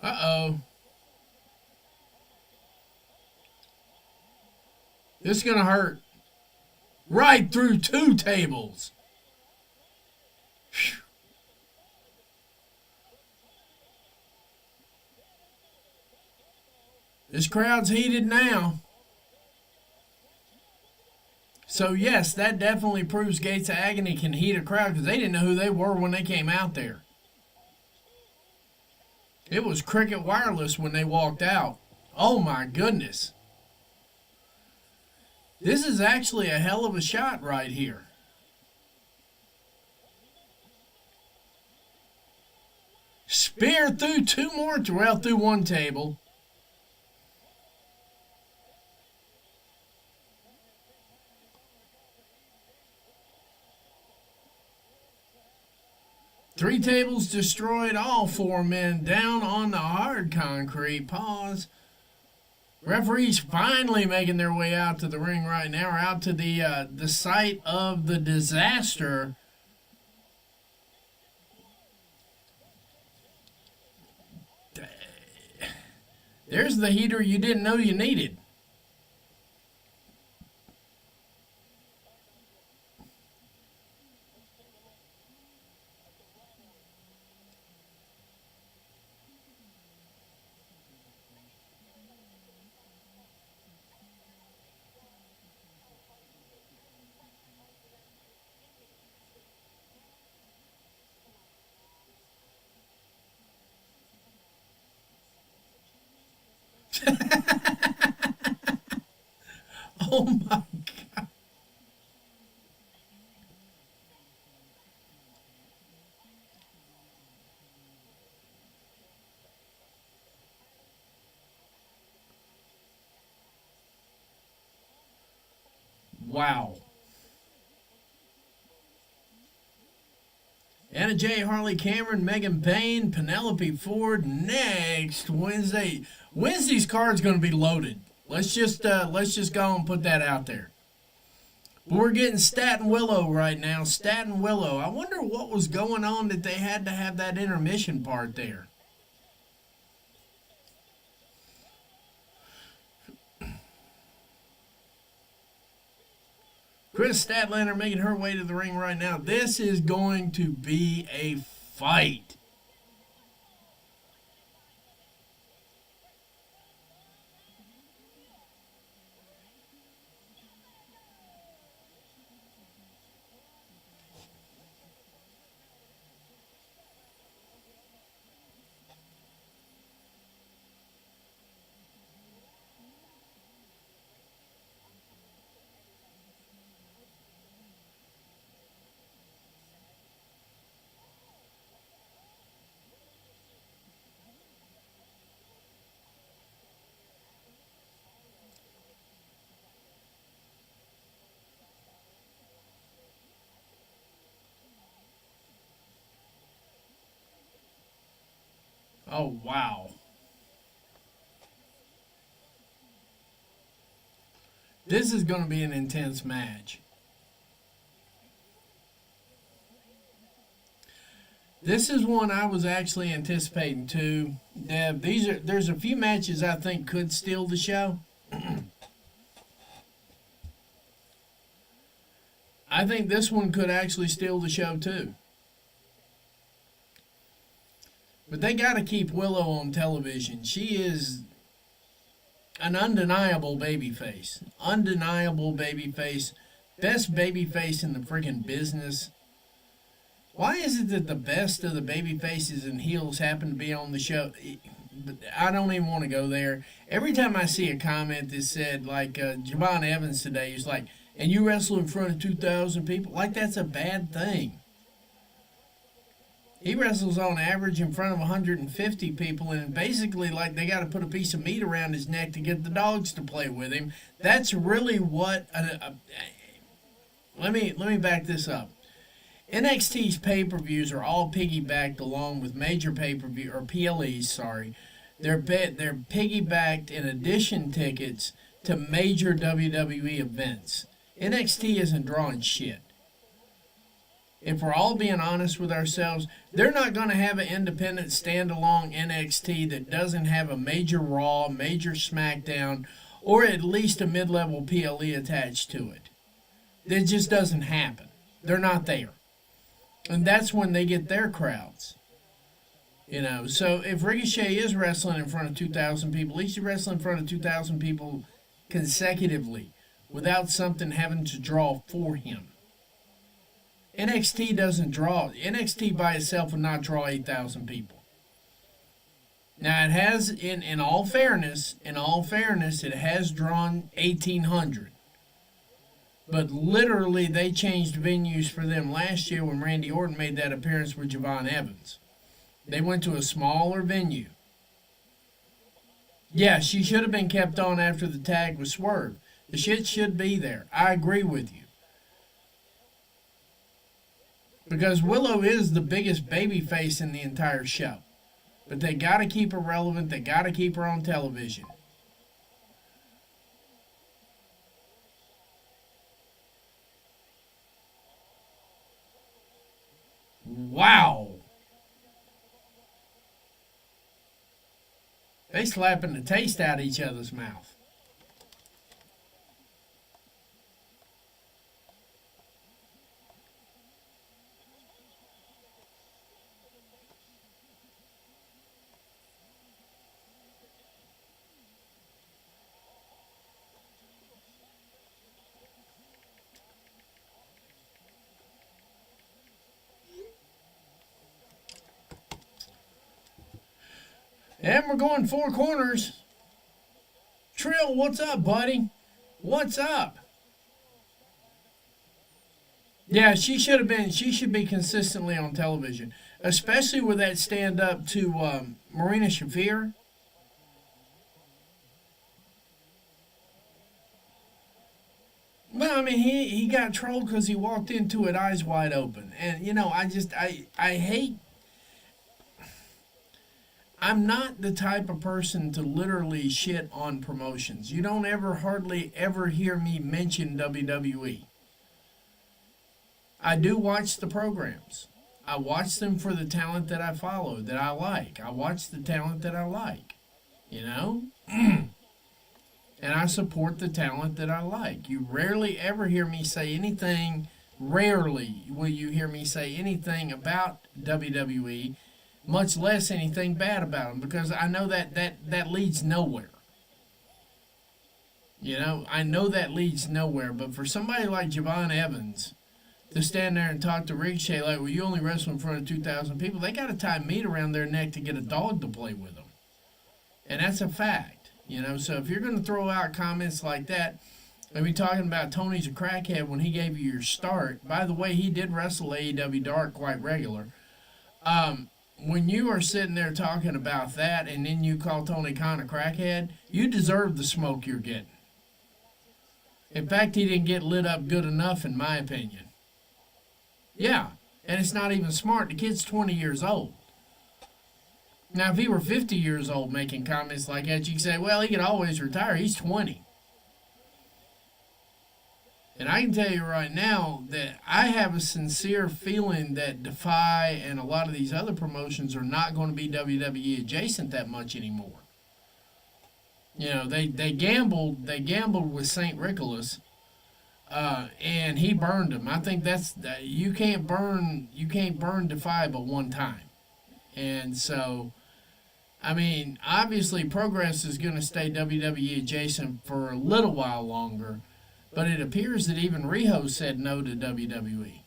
Uh-oh. This is going to hurt. Right through 2 tables. Whew. This crowd's heated now. So, yes, that definitely proves Gates of Agony can heat a crowd because they didn't know who they were when they came out there. It was Cricket Wireless when they walked out. Oh, my goodness. This is actually a hell of a shot right here. Spear through 2 more, well, through 1 table. Three tables destroyed, all 4 men down on the hard concrete. Pause. Referees finally making their way out to the ring right now, or out to the site of the disaster. There's the heater you didn't know you needed. Oh my God. Wow. Anna J. Harley Cameron, Megan Payne, Penelope Ford next Wednesday. Wednesday's card's going to be loaded. Let's just go and put that out there. But we're getting Staten Willow right now. Staten Willow. I wonder what was going on that they had to have that intermission part there. Chris Statlander making her way to the ring right now. This is going to be a fight. Oh, wow. This is going to be an intense match. This is one I was actually anticipating too. Deb, there's a few matches I think could steal the show. I think this one could actually steal the show too. But they got to keep Willow on television. She is an undeniable babyface. Undeniable babyface. Best babyface in the freaking business. Why is it that the best of the baby faces and heels happen to be on the show? But I don't even want to go there. Every time I see a comment that said, like Javon Evans today, he's like, and you wrestle in front of 2,000 people? Like that's a bad thing. He wrestles on average in front of 150 people, and basically, like, they got to put a piece of meat around his neck to get the dogs to play with him. That's really what. Let me back this up. NXT's pay-per-views are all piggybacked along with major pay-per-view or PLEs. Sorry, they're piggybacked in addition tickets to major WWE events. NXT isn't drawing shit. If we're all being honest with ourselves, they're not going to have an independent standalone NXT that doesn't have a major Raw, major SmackDown, or at least a mid-level PLE attached to it. It just doesn't happen. They're not there. And that's when they get their crowds. You know, so if Ricochet is wrestling in front of 2,000 people, he should wrestle in front of 2,000 people consecutively without something having to draw for him. NXT doesn't draw. NXT by itself would not draw 8,000 people. Now it has, in all fairness, it has drawn 1,800. But literally, they changed venues for them last year when Randy Orton made that appearance with Javon Evans. They went to a smaller venue. Yeah, she should have been kept on after the tag with Swerve. The shit should be there. I agree with you. Because Willow is the biggest baby face in the entire show. But they got to keep her relevant. They got to keep her on television. Wow. They slapping the taste out of each other's mouth. And we're going four corners. Trill, what's up, buddy? What's up? Yeah, she should be consistently on television, especially with that stand up to Marina Shafir. Well, I mean, he got trolled because he walked into it eyes wide open, and I hate. I'm not the type of person to literally shit on promotions. You don't ever hardly ever hear me mention WWE. I do watch the programs. I watch them for the talent that I follow, that I like. I watch the talent that I like, you know? And I support the talent that I like. You rarely ever hear me say anything, rarely will you hear me say anything about WWE, much less anything bad about them, because I know that leads nowhere. You know, I know that leads nowhere, but for somebody like Javon Evans to stand there and talk to Ricochet like, well, you only wrestle in front of 2,000 people, they got to tie meat around their neck to get a dog to play with them. And that's a fact. You know, so if you're going to throw out comments like that, I mean, talking about Tony's a crackhead when he gave you your start. By the way, he did wrestle AEW Dark quite regular. When you are sitting there talking about that and then you call Tony Khan a crackhead, you deserve the smoke you're getting. In fact, he didn't get lit up good enough, in my opinion. Yeah, and it's not even smart. The kid's 20 years old. Now, if he were 50 years old making comments like that, you could say, well, he could always retire. He's 20. And I can tell you right now that I have a sincere feeling that Defy and a lot of these other promotions are not going to be WWE adjacent that much anymore. You know, they gambled with St. Nicholas, and he burned them. I think you can't burn Defy but one time. And so, I mean, obviously Progress is going to stay WWE adjacent for a little while longer, but it appears that even Riho said no to WWE.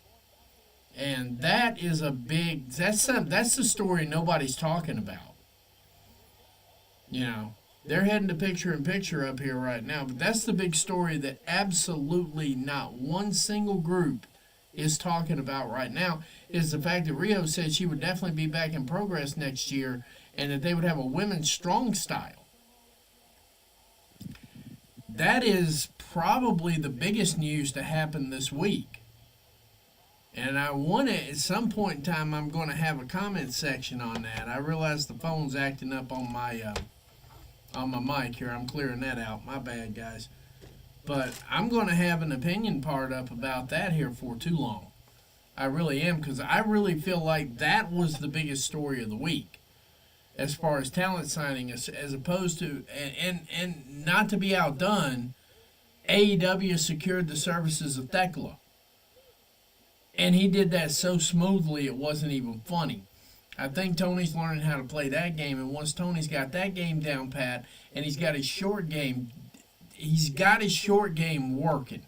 And that is that's the story nobody's talking about. You know, they're heading to picture-in-picture up here right now, but that's the big story that absolutely not one single group is talking about right now, is the fact that Riho said she would definitely be back in Progress next year and that they would have a women's strong style. That is probably the biggest news to happen this week. And I want to, at some point in time, I'm going to have a comment section on that. I realize the phone's acting up on my mic here. I'm clearing that out. My bad, guys. But I'm going to have an opinion part up about that here for too long. I really am, because I really feel like that was the biggest story of the week as far as talent signing, as opposed to, and not to be outdone, AEW secured the services of Thekla. And he did that so smoothly it wasn't even funny. I think Tony's learning how to play that game, and once Tony's got that game down pat, and he's got his short game working,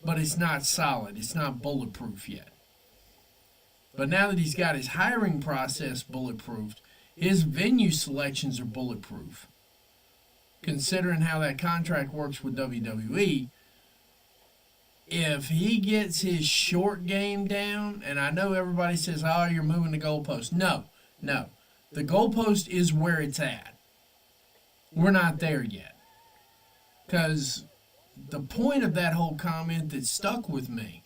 but it's not solid. It's not bulletproof yet. But now that he's got his hiring process bulletproofed, his venue selections are bulletproof. Considering how that contract works with WWE, if he gets his short game down, and I know everybody says, oh, you're moving the goalpost. No. The goalpost is where it's at. We're not there yet. Because the point of that whole comment that stuck with me,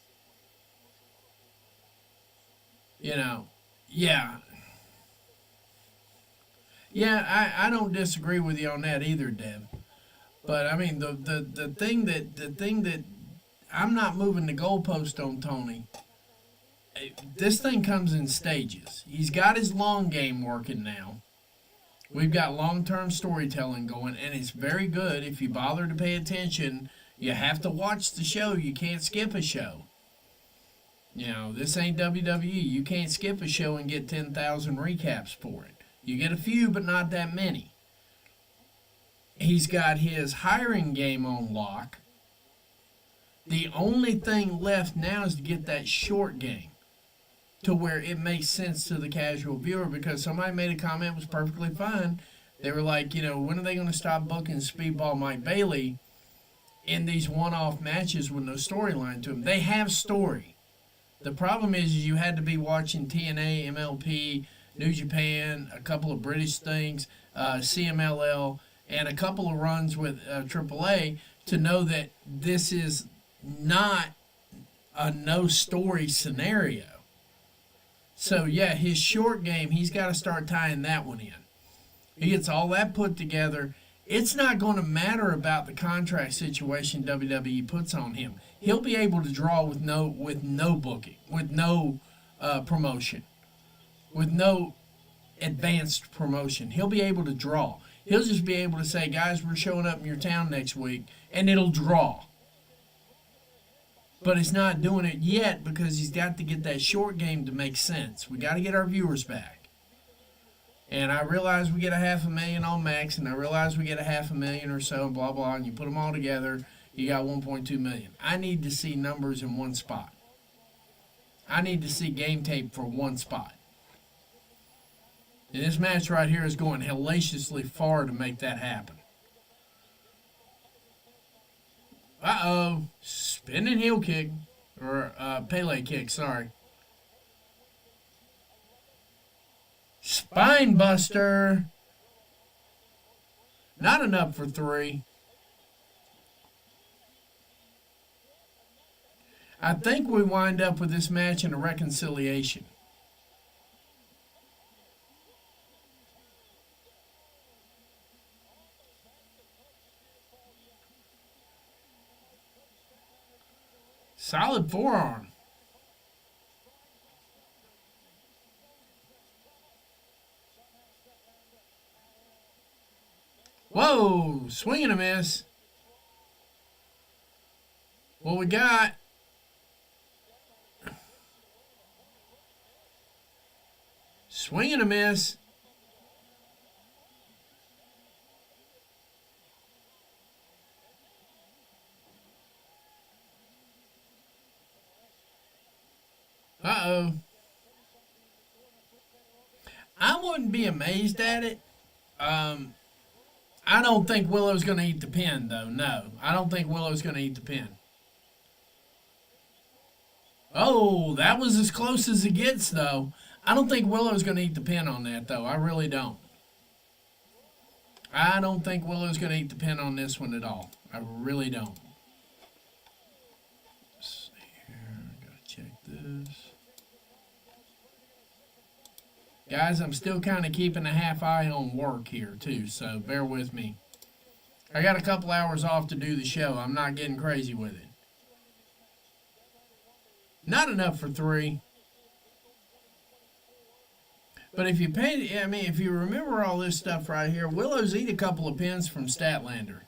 I don't disagree with you on that either, Deb. But I mean, the thing that I'm not moving the goalpost on Tony. This thing comes in stages. He's got his long game working now. We've got long-term storytelling going, and it's very good. If you bother to pay attention, you have to watch the show. You can't skip a show. This ain't WWE. You can't skip a show and get 10,000 recaps for it. You get a few, but not that many. He's got his hiring game on lock. The only thing left now is to get that short game to where it makes sense to the casual viewer, because somebody made a comment, was perfectly fine. They were like, when are they going to stop booking Speedball Mike Bailey in these one-off matches with no storyline to them? They have story. The problem is you had to be watching TNA, MLP, New Japan, a couple of British things, CMLL, and a couple of runs with AAA to know that this is not a no story scenario. So, yeah, his short game, he's got to start tying that one in. He gets all that put together. It's not going to matter about the contract situation WWE puts on him. He'll be able to draw with no booking, with no promotion, with no advanced promotion. He'll be able to draw. He'll just be able to say, guys, we're showing up in your town next week, and it'll draw. But it's not doing it yet because he's got to get that short game to make sense. We got to get our viewers back. And I realize we get a $500,000 on Max, and I realize we get a $500,000 or so, blah, blah, and you put them all together, you got 1.2 million. I need to see numbers in one spot. I need to see game tape for one spot. And this match right here is going hellaciously far to make that happen. Uh-oh. Spinning heel kick. Or Pele kick, sorry. Spine buster. Not enough for 3. I think we wind up with this match in a reconciliation. Solid forearm. Whoa, swing and a miss. What we got? Swing and a miss. Uh-oh. I wouldn't be amazed at it. I don't think Willow's going to eat the pin, though. No, I don't think Willow's going to eat the pin. Oh, that was as close as it gets, though. I don't think Willow's going to eat the pin on that, though. I really don't. I don't think Willow's going to eat the pin on this one at all. I really don't. Let's see here. Got to check this. Guys, I'm still kind of keeping a half eye on work here, too, so bear with me. I got a couple hours off to do the show. I'm not getting crazy with it. Not enough for 3. But if you pay, I mean, if you remember all this stuff right here, Willow's eat a couple of pins from Statlander.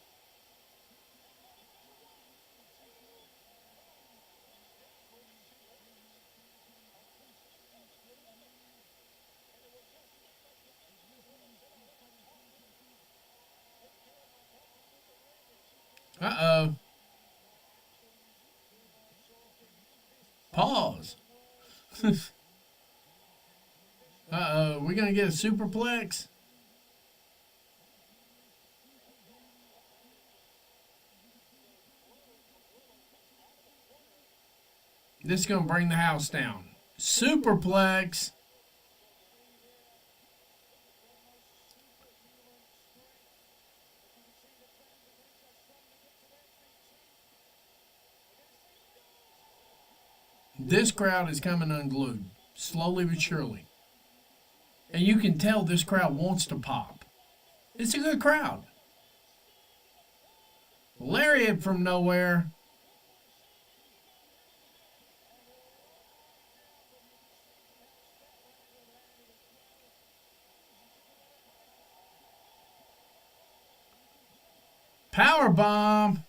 Uh-oh. Pause. Uh-oh. We're going to get a superplex? This is going to bring the house down. Superplex. This crowd is coming unglued, slowly but surely. And you can tell this crowd wants to pop. It's a good crowd. Lariat from nowhere. Power bomb.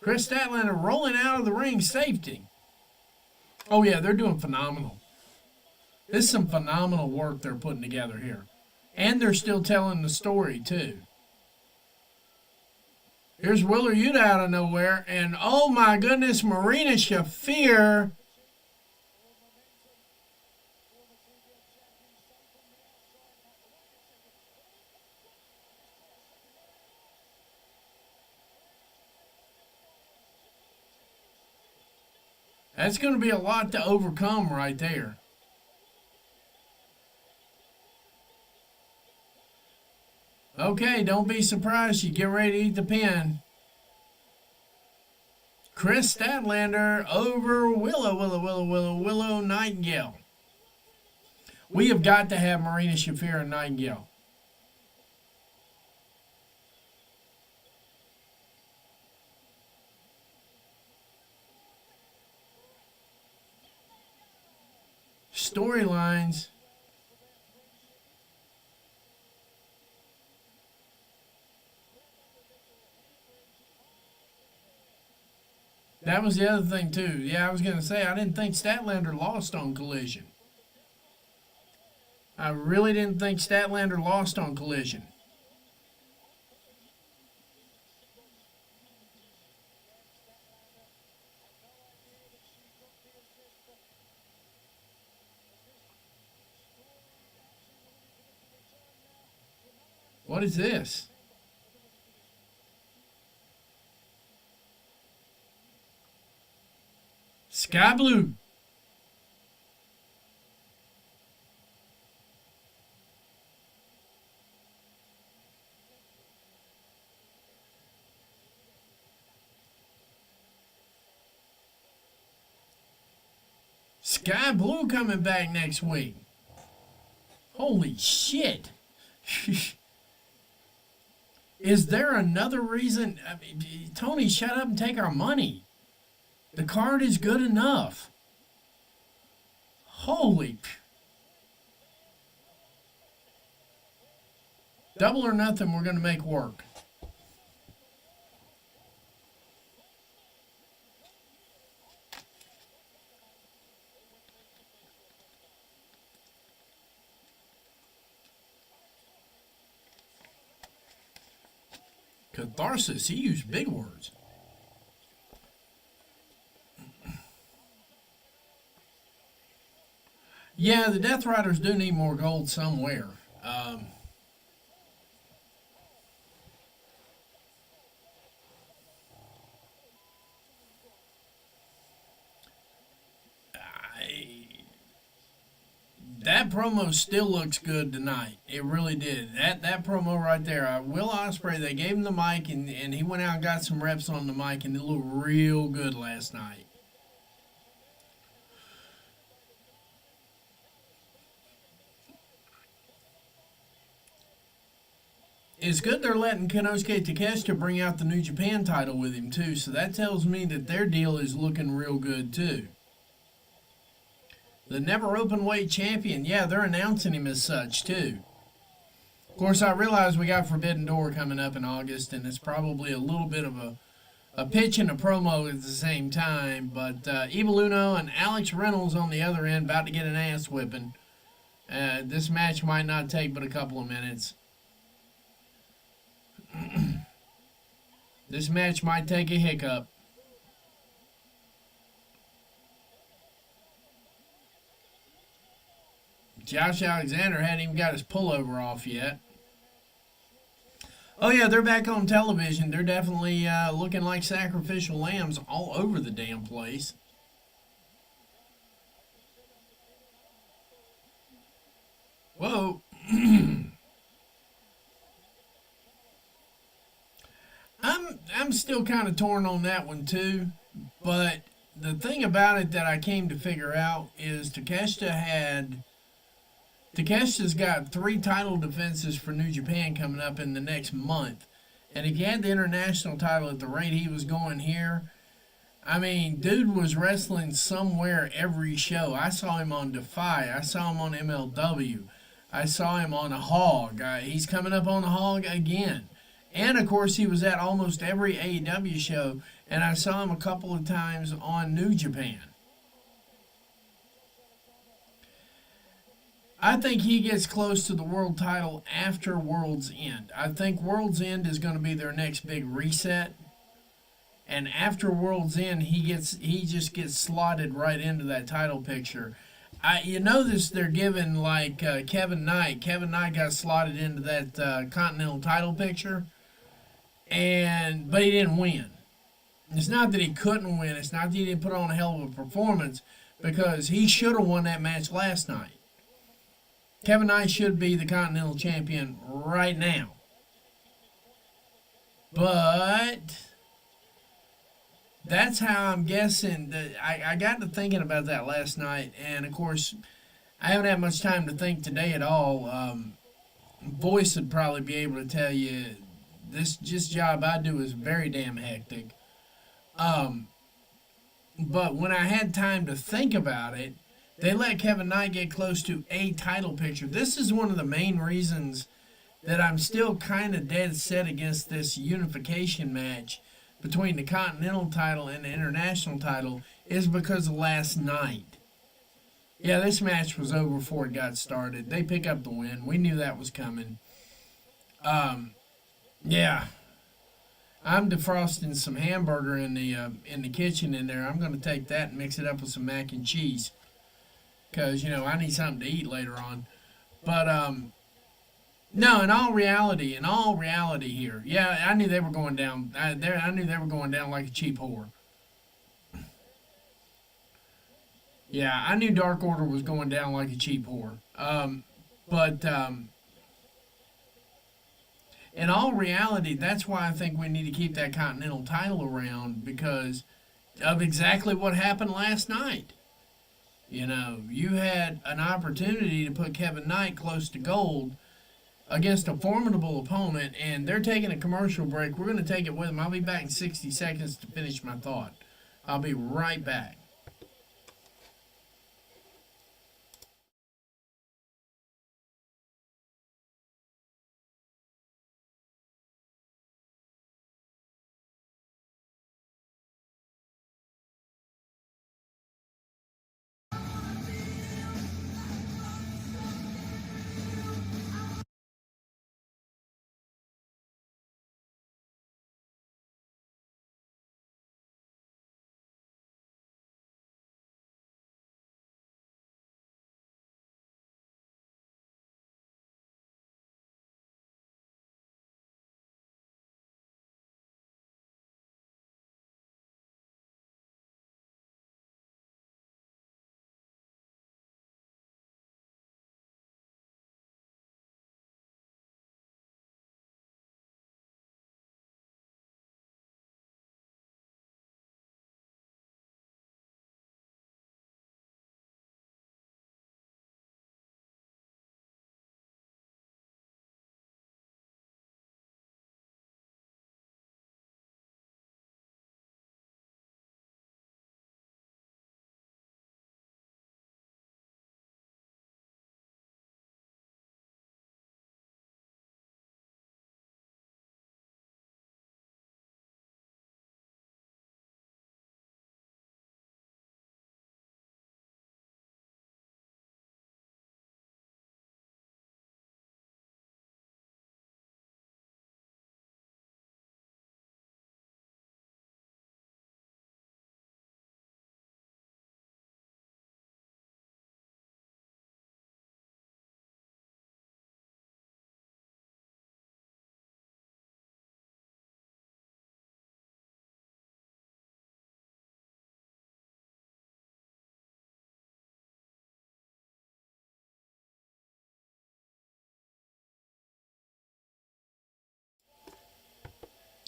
Chris Statlander rolling out of the ring, safety. Oh, yeah, they're doing phenomenal. This is some phenomenal work they're putting together here. And they're still telling the story, too. Here's Wheeler Yuta out of nowhere. And, oh, my goodness, Marina Shafir. That's going to be a lot to overcome right there. Okay, don't be surprised. You get ready to eat the pin. Chris Statlander over Willow Nightingale. We have got to have Marina Shafir and Nightingale. Storylines. That was the other thing, too. Yeah, I was going to say, I didn't think Statlander lost on Collision. I really didn't think Statlander lost on Collision. What is this? Sky Blue. Sky Blue coming back next week. Holy shit. Is there another reason? I mean, Tony, shut up and take our money. The card is good enough. Holy. Double or nothing, we're going to make work. Catharsis, he used big words. Yeah, the Death Riders do need more gold somewhere. That promo still looks good tonight. It really did. That promo right there. Will Ospreay, they gave him the mic, and he went out and got some reps on the mic, and it looked real good last night. It's good they're letting Konosuke Takeshita bring out the New Japan title with him, too, so that tells me that their deal is looking real good, too. The never open weight champion, yeah, they're announcing him as such, too. Of course, I realize we got Forbidden Door coming up in August, and it's probably a little bit of a pitch and a promo at the same time, but Evil Uno and Alex Reynolds on the other end about to get an ass whipping. This match might not take but a couple of minutes. This match might take a hiccup. Josh Alexander hadn't even got his pullover off yet. Oh, yeah, they're back on television. They're definitely looking like sacrificial lambs all over the damn place. Whoa. I'm still kind of torn on that one, too. But the thing about it that I came to figure out is Takeshita's got 3 title defenses for New Japan coming up in the next month. And if you had the international title at the rate he was going here, I mean, dude was wrestling somewhere every show. I saw him on Defy. I saw him on MLW. I saw him on a Hog. He's coming up on a Hog again. And, of course, he was at almost every AEW show. And I saw him a couple of times on New Japan. I think he gets close to the world title after World's End. I think World's End is going to be their next big reset. And after World's End, he just gets slotted right into that title picture. You notice they're giving like Kevin Knight. Kevin Knight got slotted into that Continental title picture, but he didn't win. It's not that he couldn't win. It's not that he didn't put on a hell of a performance, because he should have won that match last night. Kevin Knight should be the Continental Champion right now. that's how I'm guessing that I got to thinking about that last night, and of course, I haven't had much time to think today at all. Voice would probably be able to tell you this just job I do is very damn hectic. Um, but when I had time to think about it, they let Kevin Knight get close to a title picture. This is one of the main reasons that I'm still kind of dead set against this unification match between the Continental title and the International title is because of last night. Yeah, this match was over before it got started. They pick up the win. We knew that was coming. Um, yeah, I'm defrosting some hamburger in the kitchen in there. I'm going to take that and mix it up with some mac and cheese because I need something to eat later on. But no, in all reality here, yeah, I knew they were going down. I knew they were going down like a cheap whore. Yeah, I knew Dark Order was going down like a cheap whore. But in all reality, that's why I think we need to keep that Continental title around because of exactly what happened last night. You had an opportunity to put Kevin Knight close to gold against a formidable opponent, and they're taking a commercial break. We're going to take it with them. I'll be back in 60 seconds to finish my thought. I'll be right back.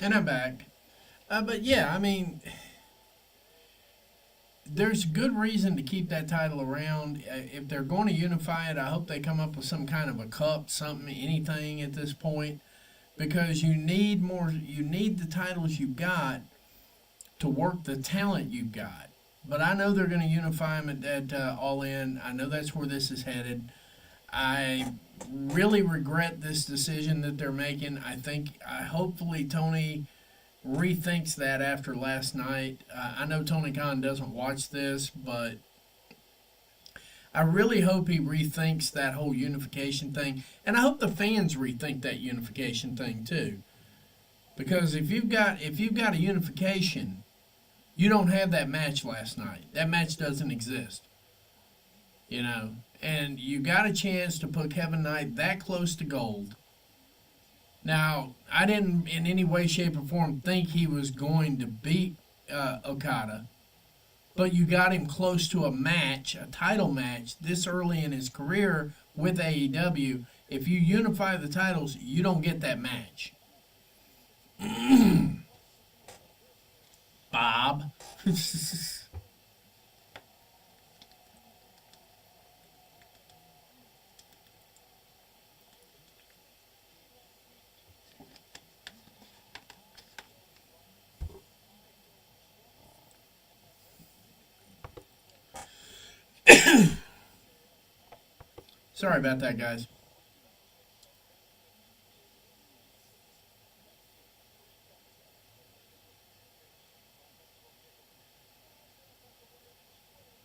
And I'm back. But yeah, I mean, there's good reason to keep that title around. If they're going to unify it, I hope they come up with some kind of a cup, something, anything at this point, because you need more. You need the titles you got to work the talent you got. But I know they're going to unify them at All In. I know that's where this is headed. I really regret this decision that they're making. Hopefully Tony rethinks that after last night. I know Tony Khan doesn't watch this, but I really hope he rethinks that whole unification thing, and I hope the fans rethink that unification thing too. Because if you've got a unification, you don't have that match last night. That match doesn't exist, and you got a chance to put Kevin Knight that close to gold. Now, I didn't in any way, shape, or form think he was going to beat Okada, but you got him close to a match, a title match, this early in his career with AEW. If you unify the titles, you don't get that match. Bob. Sorry about that, guys.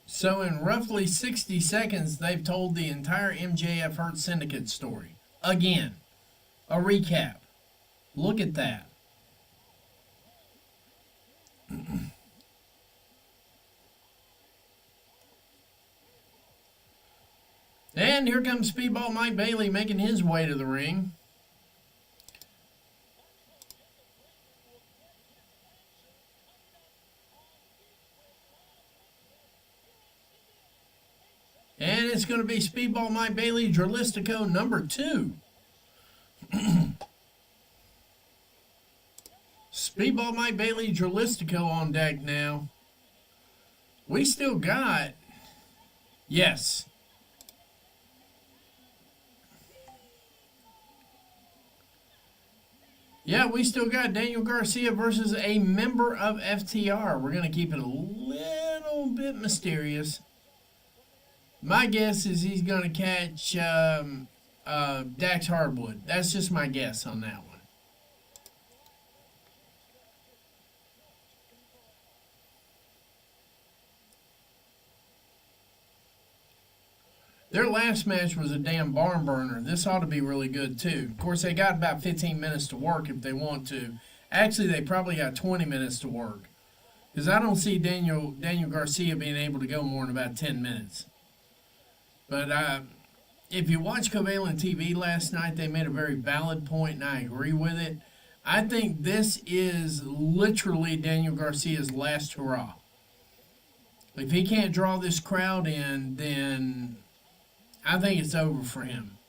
So, in roughly 60 seconds, they've told the entire MJF Hurt Syndicate story. Again, a recap. Look at that. And here comes Speedball Mike Bailey making his way to the ring. And it's going to be Speedball Mike Bailey Dralistico number 2. Speedball Mike Bailey Dralistico on deck now. We still got... Yes. Yeah, we still got Daniel Garcia versus a member of FTR. We're going to keep it a little bit mysterious. My guess is he's going to catch Dax Hardwood. That's just my guess on that one. Their last match was a damn barn burner. This ought to be really good, too. Of course, they got about 15 minutes to work if they want to. Actually, they probably got 20 minutes to work. Because I don't see Daniel Garcia being able to go more than about 10 minutes. But if you watch Covalent TV last night, they made a very valid point, and I agree with it. I think this is literally Daniel Garcia's last hurrah. If he can't draw this crowd in, then I think it's over for him.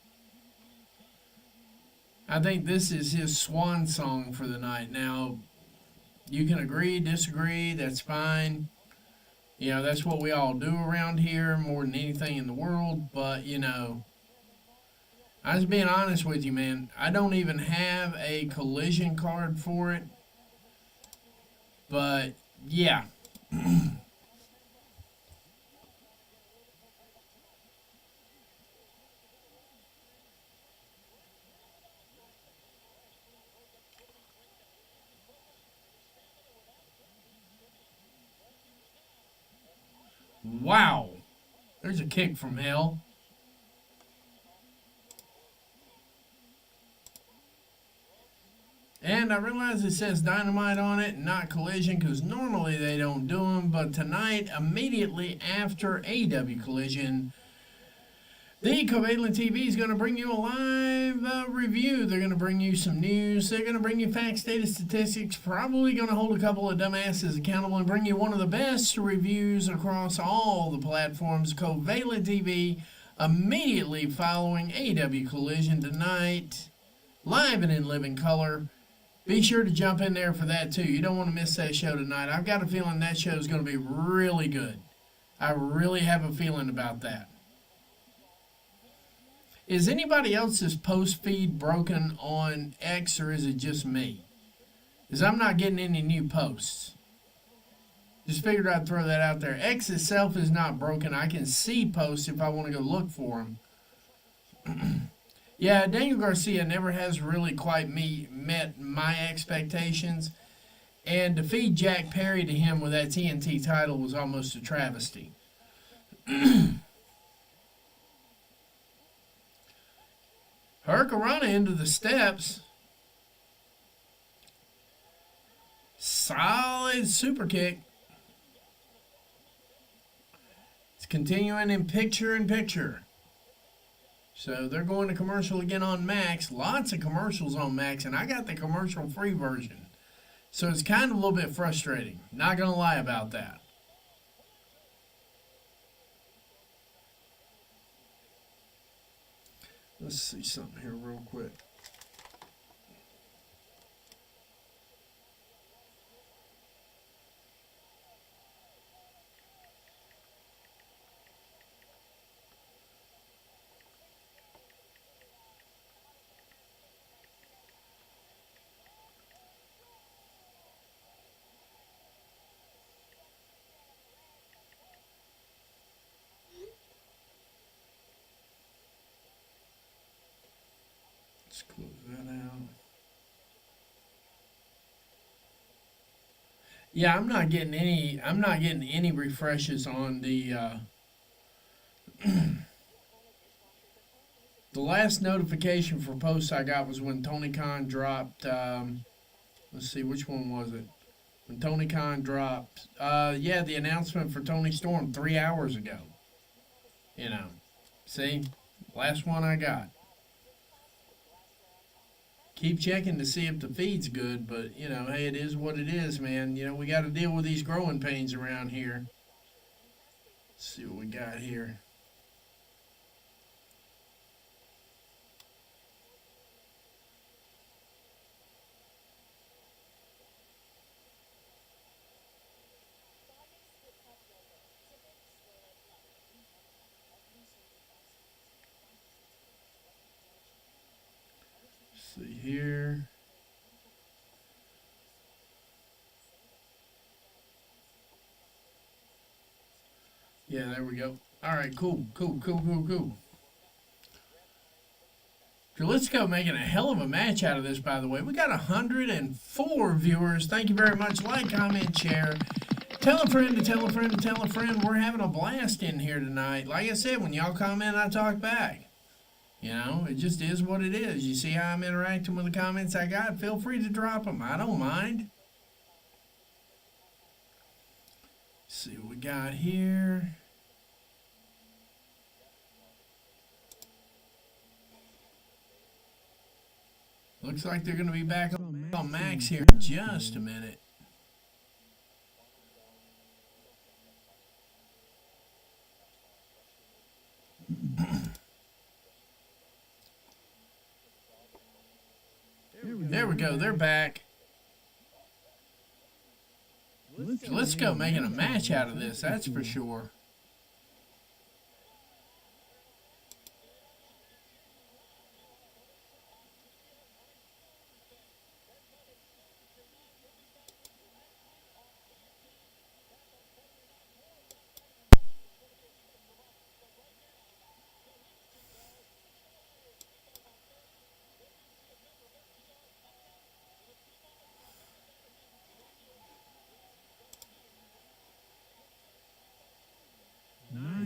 I think this is his swan song for the night. Now, you can agree, disagree, that's fine. You know, that's what we all do around here more than anything in the world. But, you know, I was being honest with you, man. I don't even have a collision card for it. But, yeah. Wow. There's a kick from hell. And I realize it says Dynamite on it, not Collision, because normally they don't do them. But tonight, immediately after AEW Collision, the Covalent TV is going to bring you a live review. They're going to bring you some news. They're going to bring you facts, data, statistics. Probably going to hold a couple of dumbasses accountable and bring you one of the best reviews across all the platforms. Covalent TV immediately following AEW Collision tonight, live and in living color. Be sure to jump in there for that too. You don't want to miss that show tonight. I've got a feeling that show is going to be really good. I really have a feeling about that. Is anybody else's post feed broken on X, or is it just me? Because I'm not getting any new posts. Just figured I'd throw that out there. X itself is not broken. I can see posts if I want to go look for them. Yeah, Daniel Garcia never has really quite met my expectations. And to feed Jack Perry to him with that TNT title was almost a travesty. Hurricanrana into the steps. Solid super kick. It's continuing in picture. So they're going to commercial again on Max. Lots of commercials on Max, and I got the commercial-free version. So it's kind of a little bit frustrating. Not going to lie about that. Let's see something here real quick. Let's close that out. Yeah, I'm not getting any. I'm not getting any refreshes on the last notification for posts I got was when Tony Khan dropped. Let's see, which one was it? When Tony Khan dropped. Yeah, the announcement for Tony Storm 3 hours ago. You know, see, last one I got. Keep checking to see if the feed's good, but you know, hey, it is what it is, man. You know, we got to deal with these growing pains around here. Let's see what we got here. See here. Yeah, there we go. All right, cool. Jalisco making a hell of a match out of this, by the way. We got 104 viewers. Thank you very much. Like, comment, share. Tell a friend to tell a friend to tell a friend. We're having a blast in here tonight. Like I said, when y'all comment, I talk back. You know, it just is what it is. You see how I'm interacting with the comments I got? Feel free to drop them. I don't mind. Let's see what we got here. Looks like they're going to be back on max here in just a minute. There we go. They're back. Let's go making a match out of this. That's for sure.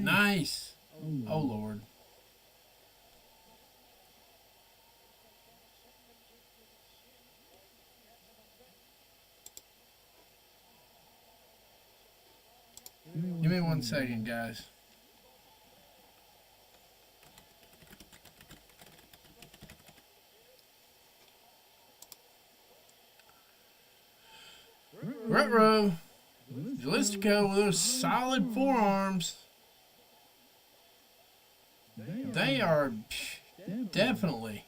Nice. Oh, Lord. Give me 1 second, guys. Ruh-roh. Jalistico with those solid forearms. They are definitely.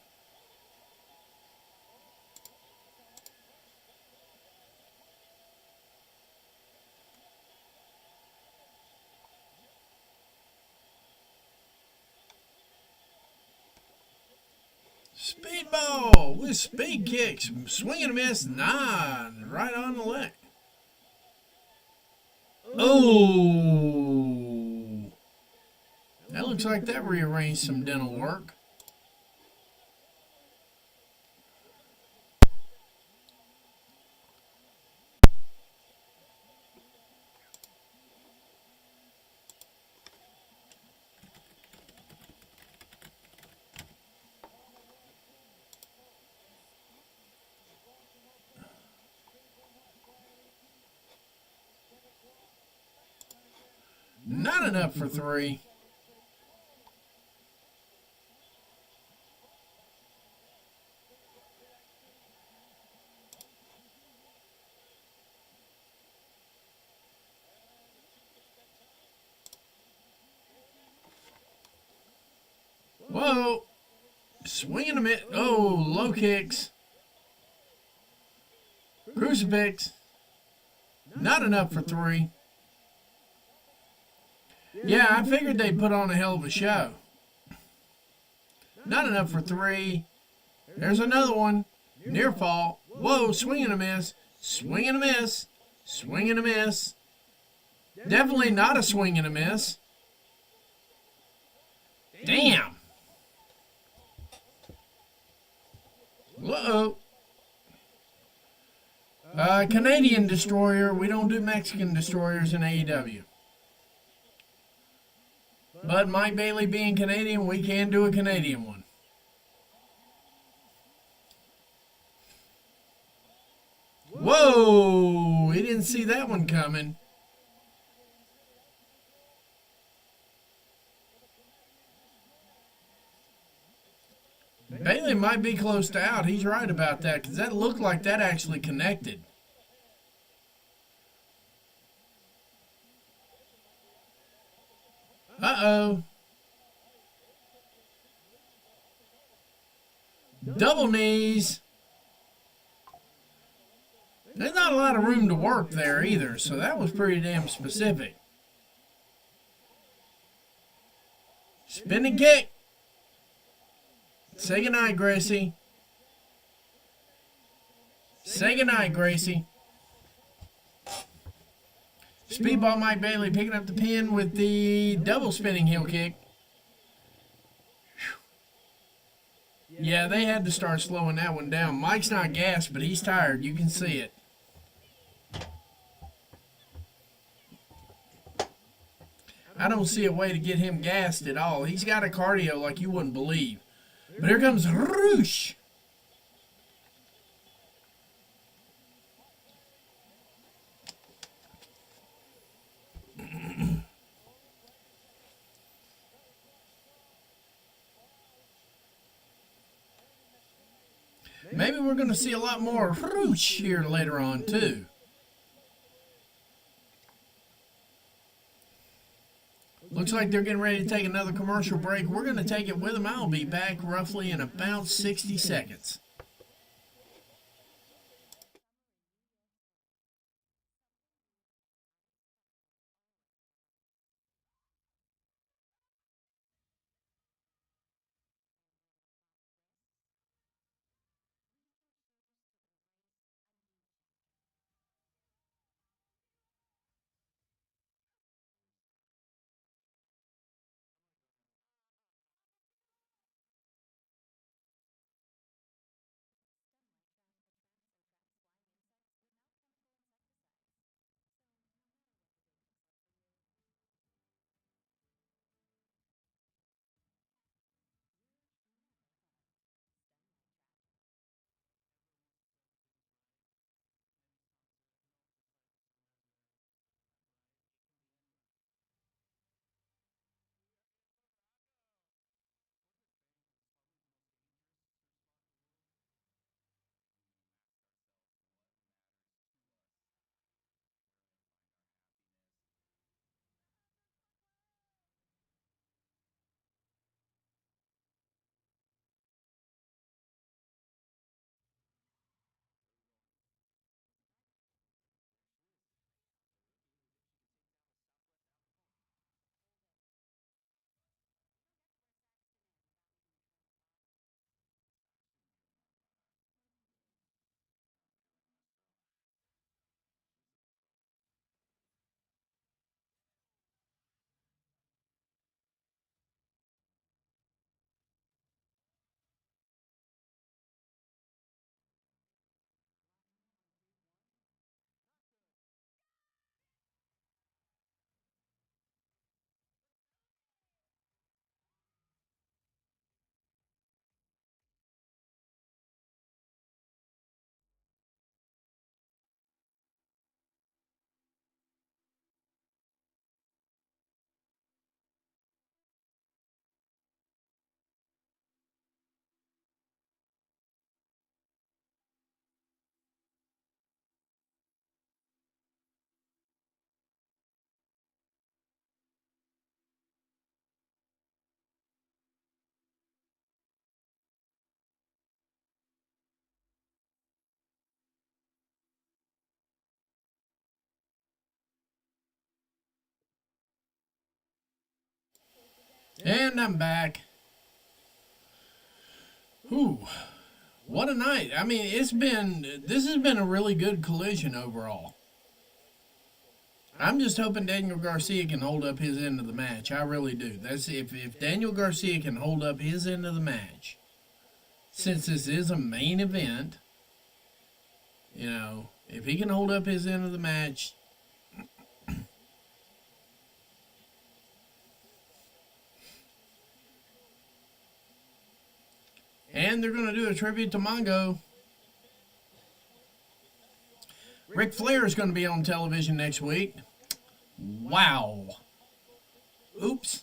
Speedball with speed kicks. Swing and a miss. 9. Right on the leg. Oh. That looks like that rearranged some dental work. Not enough for 3. Whoa. Swinging a mitt. Oh, low kicks. Crucifix. Not enough for 3. Yeah, I figured they'd put on a hell of a show. Not enough for 3. There's another one. Near fall. Whoa, swing and a miss. Swing and a miss. Swing and a miss. Definitely not a swing and a miss. Damn. Uh-oh. Canadian destroyer. We don't do Mexican destroyers in AEW. But Mike Bailey being Canadian, we can do a Canadian one. Whoa! He didn't see that one coming. Bailey might be close to out. He's right about that because that looked like that actually connected. Uh-oh. Double knees. There's not a lot of room to work there either, so that was pretty damn specific. Spinning kick. Say goodnight, Gracie. Say goodnight, Gracie. Speedball Mike Bailey picking up the pin with the double spinning heel kick. Yeah, they had to start slowing that one down. Mike's not gassed, but he's tired. You can see it. I don't see a way to get him gassed at all. He's got a cardio like you wouldn't believe. But here comes Roosh. Maybe we're going to see a lot more Roosh here later on, too. Looks like they're getting ready to take another commercial break. We're going to take it with them. I'll be back roughly in about 60 seconds. And I'm back. Whew. What a night. I mean, this has been a really good collision overall. I'm just hoping Daniel Garcia can hold up his end of the match. I really do. That's if Daniel Garcia can hold up his end of the match, since this is a main event, if he can hold up his end of the match. And they're going to do a tribute to Mongo. Ric Flair is going to be on television next week. Wow. Oops.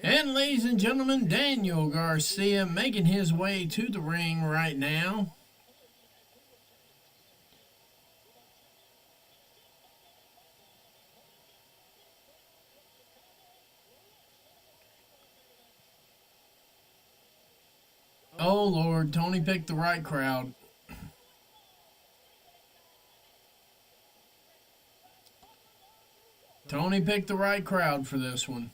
And ladies and gentlemen, Daniel Garcia making his way to the ring right now. Oh, Lord, Tony picked the right crowd. Tony picked the right crowd for this one.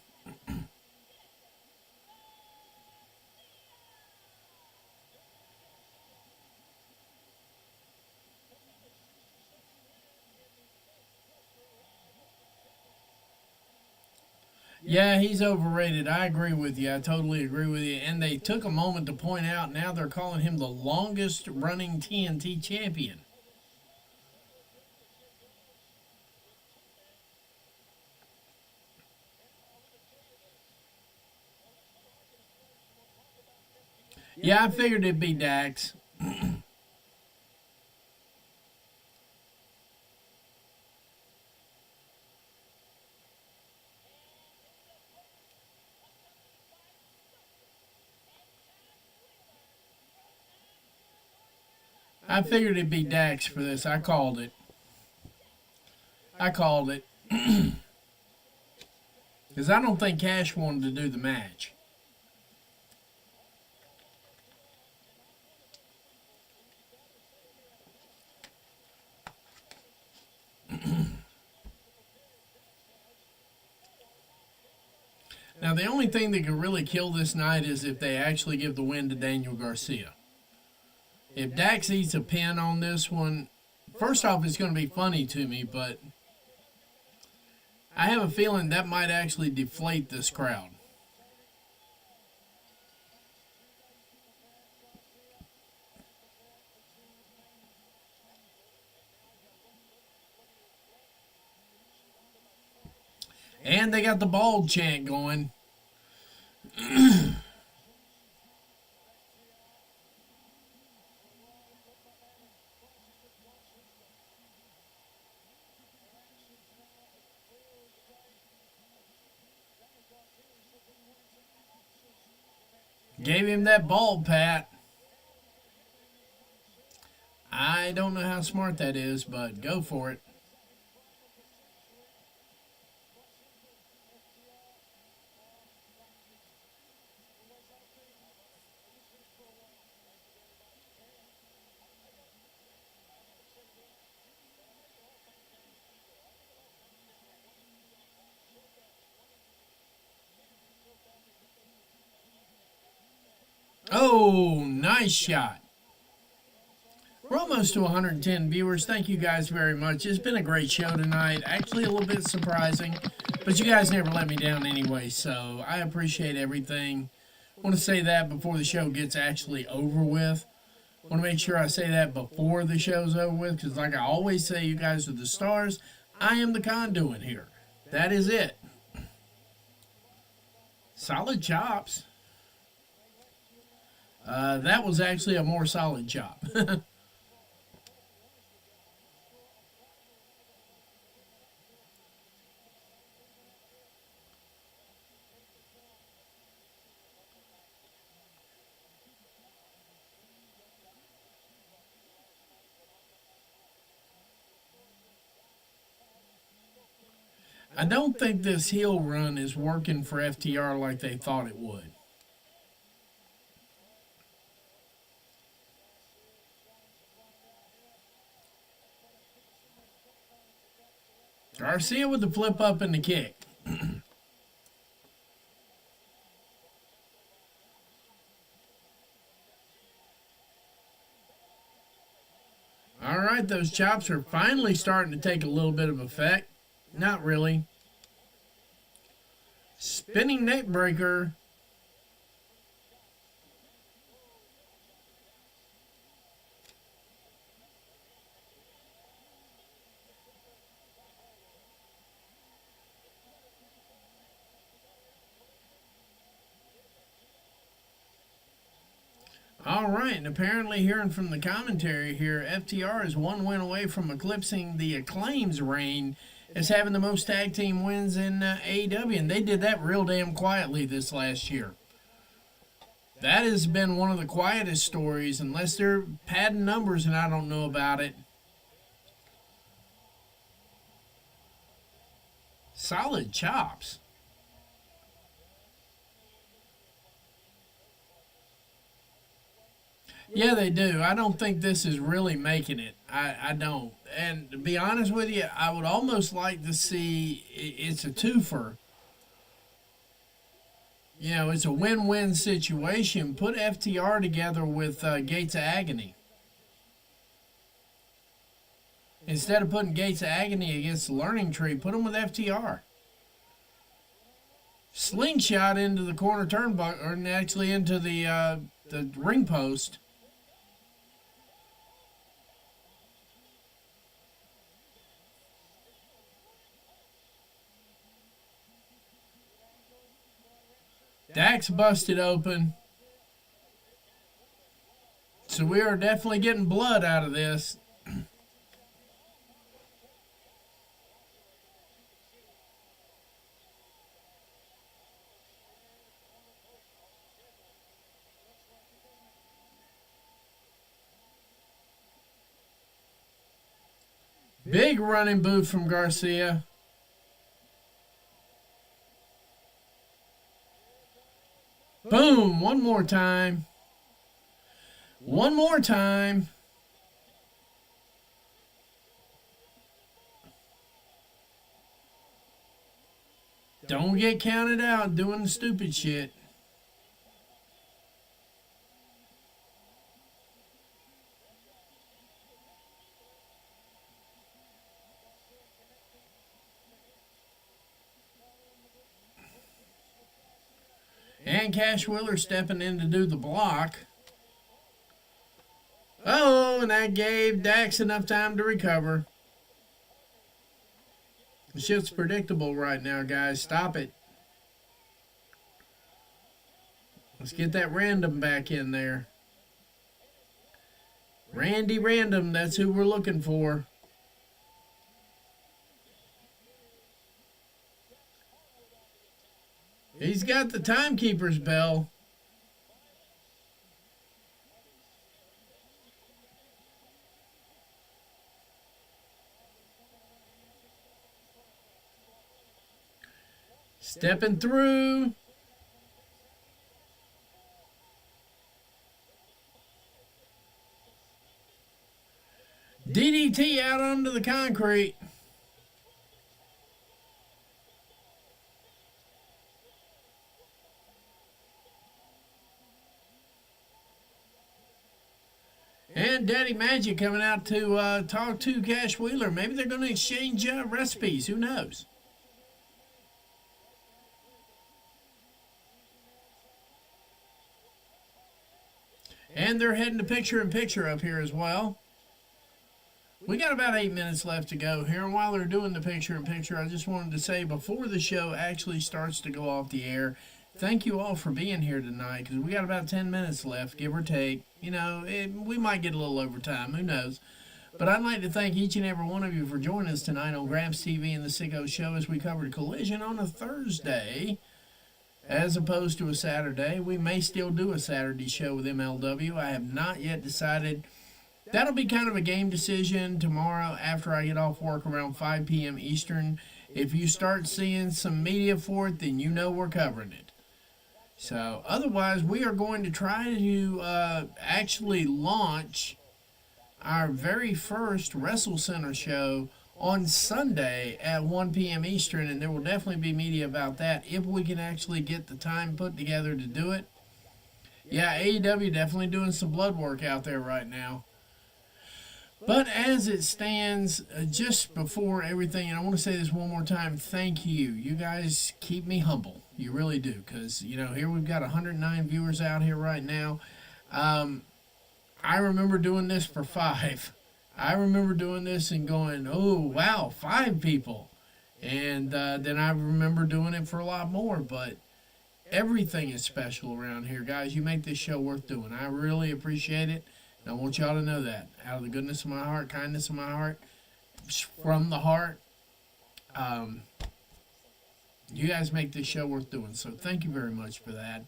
Yeah, he's overrated. I agree with you. I totally agree with you. And they took a moment to point out now they're calling him the longest running TNT champion. Yeah, I figured it'd be Dax. I figured it'd be Dax for this. I called it. I called it. Because I don't think Cash wanted to do the match. Now, the only thing that could really kill this night is if they actually give the win to Daniel Garcia. If Dax eats a pin on this one, first off, it's going to be funny to me, but I have a feeling that might actually deflate this crowd. And they got the bald chant going. Gave him that bald pat. I don't know how smart that is, but go for it. Oh, nice shot. We're almost to 110 viewers. Thank you guys very much. It's been a great show tonight. Actually, a little bit surprising, but you guys never let me down anyway, so I appreciate everything. I want to say that before the show gets actually over with. I want to make sure I say that before the show's over with, because like I always say, you guys are the stars. I am the conduit here. That is it. Solid chops. That was actually a more solid chop. I don't think this heel run is working for FTR like they thought it would. Garcia with the flip up and the kick. All those chops are finally starting to take a little bit of effect. Not really. Spinning neck breaker. All right, and apparently hearing from the commentary here, FTR is one win away from eclipsing the Acclaim's reign as having the most tag team wins in AEW, and they did that real damn quietly this last year. That has been one of the quietest stories, unless they're padding numbers and I don't know about it. Solid chops. Yeah, they do. I don't think this is really making it. I don't. And to be honest with you, I would almost like to see it's a twofer. You know, it's a win-win situation. Put FTR together with Gates of Agony. Instead of putting Gates of Agony against the Learning Tree, put them with FTR. Slingshot into the corner turnbuckle, or actually into the ring post. Dax busted open. So we are definitely getting blood out of this. Big running boot from Garcia. Boom, one more time. One more time. Don't get counted out doing the stupid shit. And Cash Wheeler stepping in to do the block. Oh, and that gave Dax enough time to recover. The shit's predictable right now, guys. Stop it. Let's get that Random back in there. Randy Random, that's who we're looking for. He's got the timekeeper's bell. Stepping through. DDT out onto the concrete. And Daddy Magic coming out to talk to Cash Wheeler. Maybe they're going to exchange recipes. Who knows? And they're heading to picture-in-picture up here as well. We got about 8 minutes left to go here. And while they're doing the picture-in-picture, I just wanted to say before the show actually starts to go off the air, thank you all for being here tonight, because we got about 10 minutes left, give or take. You know, we might get a little overtime. Who knows? But I'd like to thank each and every one of you for joining us tonight on Graps TV and the Sicko Show as we covered Collision on a Thursday as opposed to a Saturday. We may still do a Saturday show with MLW. I have not yet decided. That'll be kind of a game decision tomorrow after I get off work around 5 p.m. Eastern. If you start seeing some media for it, then you know we're covering it. So, otherwise, we are going to try to actually launch our very first Wrestle Center show on Sunday at 1 p.m. Eastern, and there will definitely be media about that if we can actually get the time put together to do it. Yeah, AEW definitely doing some blood work out there right now. But as it stands, just before everything, and I want to say this one more time, thank you. You guys keep me humble. You really do. Because, here we've got 109 viewers out here right now. Um, I remember doing this for five. I remember doing this and going, oh, wow, five people. And then I remember doing it for a lot more. But everything is special around here, guys. You make this show worth doing. I really appreciate it. And I want y'all to know that. Out of the goodness of my heart, kindness of my heart, from the heart, um, you guys make this show worth doing. So thank you very much for that.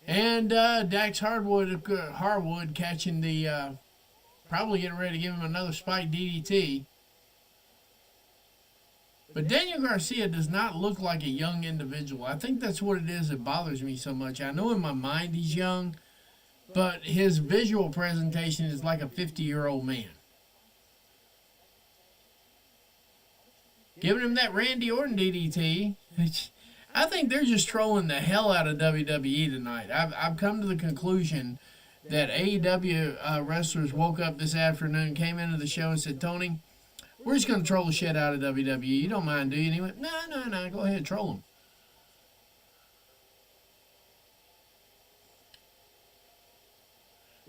And Dax Harwood catching the, probably getting ready to give him another spike DDT. But Daniel Garcia does not look like a young individual. I think that's what it is that bothers me so much. I know in my mind he's young, but his visual presentation is like a 50-year-old man. Giving him that Randy Orton DDT, I think they're just trolling the hell out of WWE tonight. I've come to the conclusion that AEW wrestlers woke up this afternoon, came into the show and said, Tony, we're just going to troll the shit out of WWE. You don't mind, do you? And he went, no, go ahead, troll them.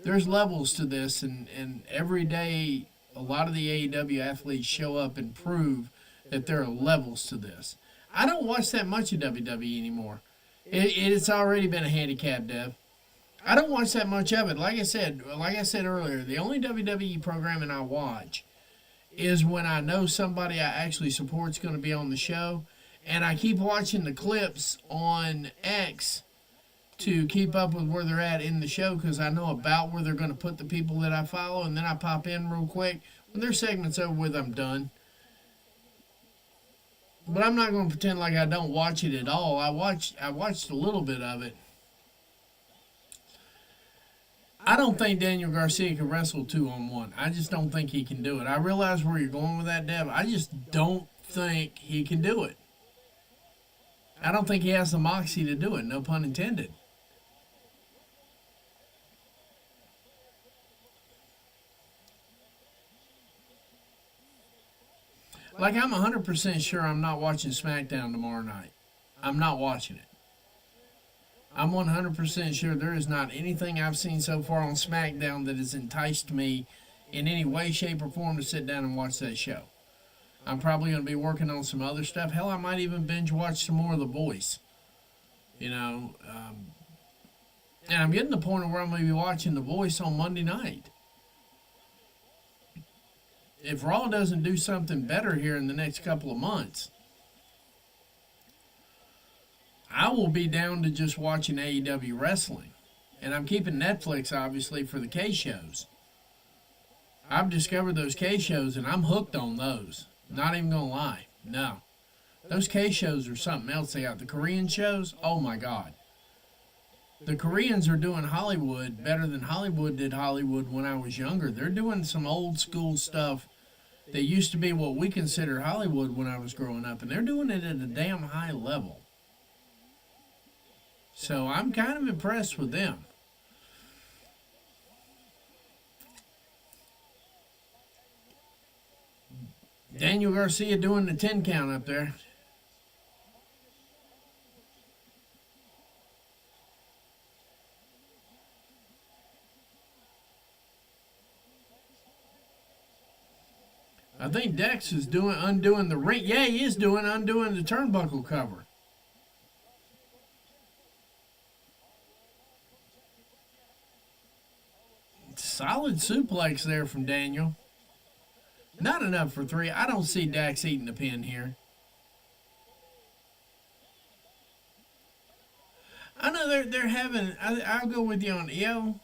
There's levels to this, and every day a lot of the AEW athletes show up and prove that there are levels to this. I don't watch that much of WWE anymore. It's already been a handicap, Dev. I don't watch that much of it. Like I said earlier, the only WWE programming I watch is when I know somebody I actually support is going to be on the show, and I keep watching the clips on X to keep up with where they're at in the show because I know about where they're going to put the people that I follow, and then I pop in real quick. When their segment's over with, I'm done. But I'm not going to pretend like I don't watch it at all. I watched a little bit of it. I don't think Daniel Garcia can wrestle 2-on-1. I just don't think he can do it. I realize where you're going with that, Dev. I just don't think he can do it. I don't think he has the moxie to do it, no pun intended. Like, I'm 100% sure I'm not watching SmackDown tomorrow night. I'm not watching it. I'm 100% sure there is not anything I've seen so far on SmackDown that has enticed me in any way, shape, or form to sit down and watch that show. I'm probably going to be working on some other stuff. Hell, I might even binge watch some more of The Voice. And I'm getting to the point where I'm going to be watching The Voice on Monday night. If Raw doesn't do something better here in the next couple of months, I will be down to just watching AEW wrestling. And I'm keeping Netflix, obviously, for the K-shows. I've discovered those K-shows, and I'm hooked on those. Not even going to lie. No. Those K-shows are something else. They got the Korean shows. Oh, my God. The Koreans are doing Hollywood better than Hollywood did Hollywood when I was younger. They're doing some old school stuff that used to be what we consider Hollywood when I was growing up, and they're doing it at a damn high level. So I'm kind of impressed with them. Daniel Garcia doing the 10 count up there. I think Dex is undoing the ring. Yeah, he is undoing the turnbuckle cover. Solid suplex there from Daniel. Not enough for 3. I don't see Dax eating the pin here. I know they're having. I'll go with you on Io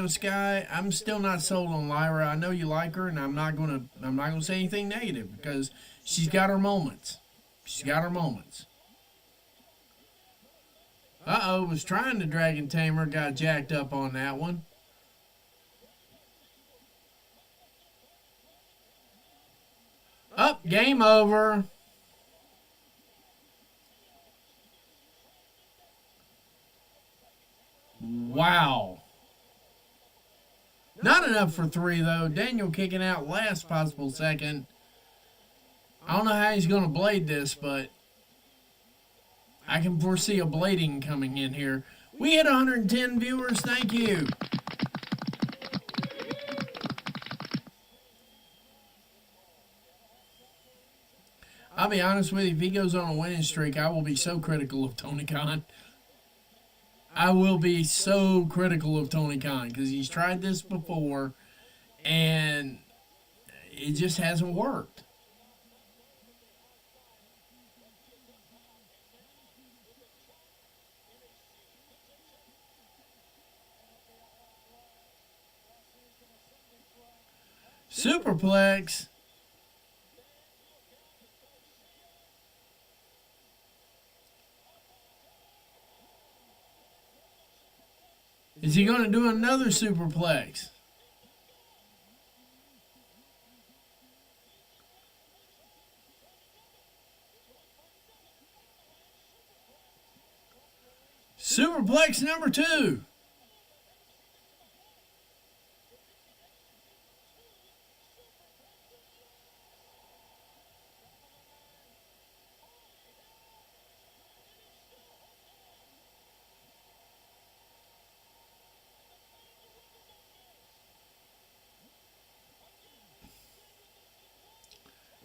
Sky. I'm still not sold on Lyra. I know you like her, and I'm not gonna say anything negative because she's got her moments. Was trying to Dragon Tamer, got jacked up on that one. Up, game over. Wow. Not enough for 3, though. Daniel kicking out last possible second. I don't know how he's going to blade this, but I can foresee a blading coming in here. We hit 110 viewers. Thank you. I'll be honest with you, if he goes on a winning streak, I will be so critical of Tony Khan. I will be so critical of Tony Khan because he's tried this before and it just hasn't worked. Superplex. Is he going to do another superplex? Superplex number 2.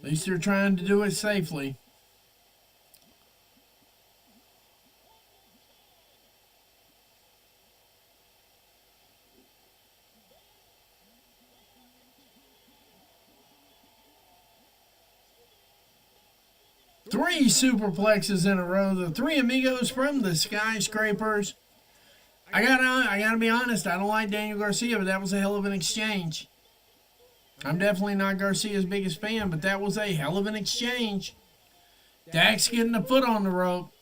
At least they're trying to do it safely. Three superplexes in a row. The three amigos from the skyscrapers. I gotta be honest. I don't like Daniel Garcia, but that was a hell of an exchange. I'm definitely not Garcia's biggest fan, but that was a hell of an exchange. Dax getting a foot on the rope,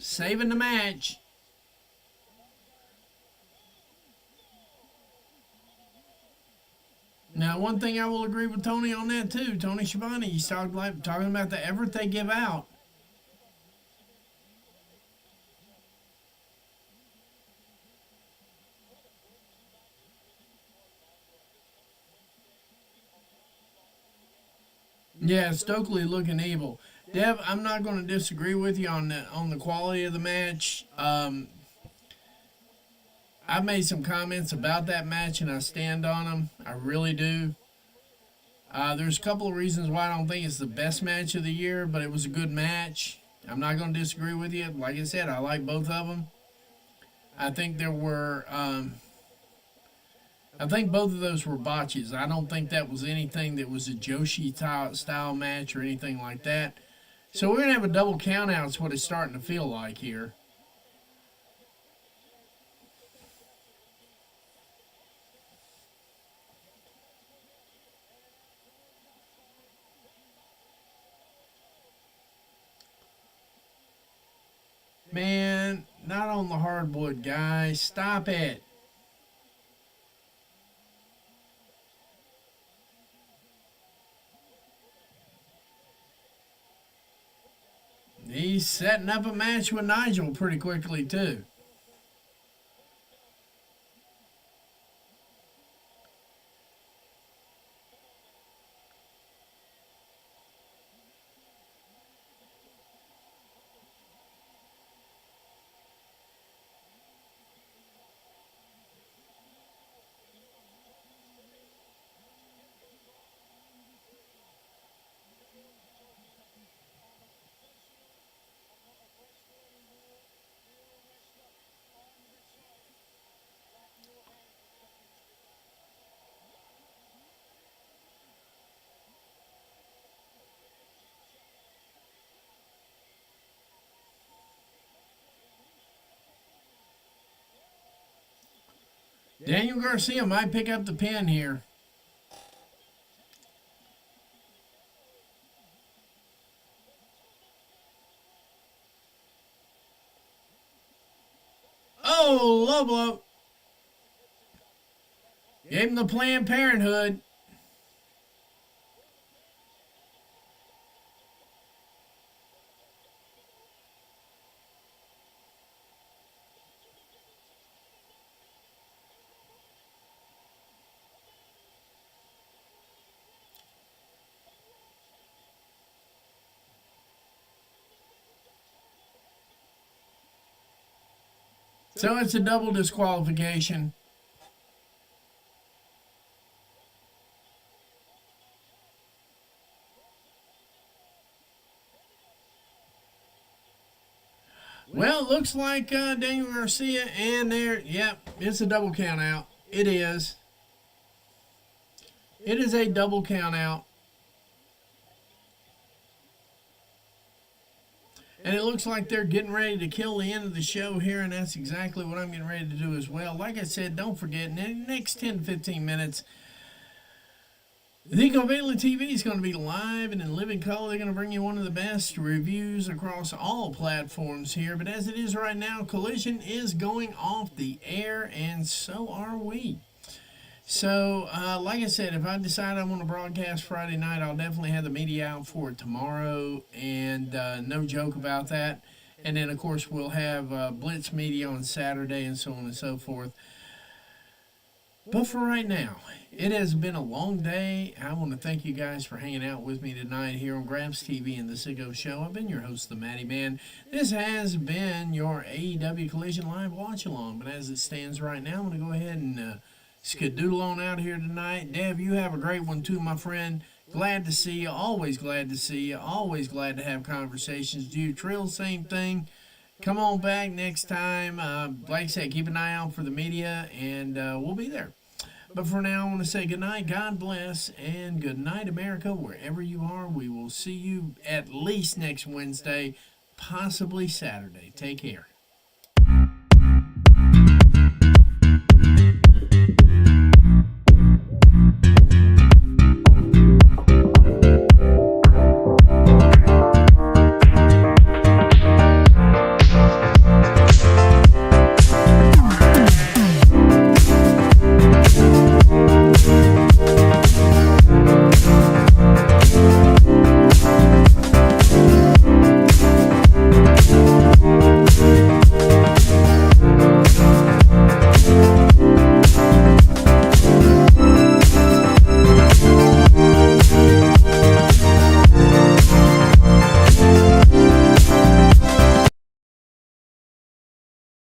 saving the match. Now, one thing I will agree with Tony on that too. Tony Schiavone, he's talking about the effort they give out. Yeah, Stokely looking evil. Dev, I'm not going to disagree with you on the quality of the match. I've made some comments about that match, and I stand on them. I really do. There's a couple of reasons why I don't think it's the best match of the year, but it was a good match. I'm not going to disagree with you. Like I said, I like both of them. I think there were... I think both of those were botches. I don't think that was anything that was a Joshi style match or anything like that. So we're going to have a double count out is what it's starting to feel like here. Man, not on the hardwood, guys. Stop it. He's setting up a match with Nigel pretty quickly, too. Daniel Garcia might pick up the pin here. Oh, low blow. Gave him the Planned Parenthood. So it's a double disqualification. Well, it looks like Daniel Garcia and there, yep, it's a double count out. It is. It is a double count out. And it looks like they're getting ready to kill the end of the show here, and that's exactly what I'm getting ready to do as well. Like I said, don't forget, in the next 10 to 15 minutes, the Covalent TV is going to be live and in living color. They're going to bring you one of the best reviews across all platforms here. But as it is right now, Collision is going off the air, and so are we. So, like I said, if I decide I want to broadcast Friday night, I'll definitely have the media out for it tomorrow, and no joke about that. And then, of course, we'll have Blitz Media on Saturday and so on and so forth. But for right now, it has been a long day. I want to thank you guys for hanging out with me tonight here on Graps TV and the Sicko Show. I've been your host, the Matty Man. This has been your AEW Collision Live Watch-Along. But as it stands right now, I'm going to go ahead and skedoodle on out here tonight. Dev, you have a great one too, my friend. Glad to see you. Always glad to see you. Always glad to have conversations. Do Trill, same thing. Come on back next time. Like I said, keep an eye out for the media, and we'll be there. But for now, I want to say good night, God bless, and good night, America, wherever you are. We will see you at least next Wednesday, possibly Saturday. Take care.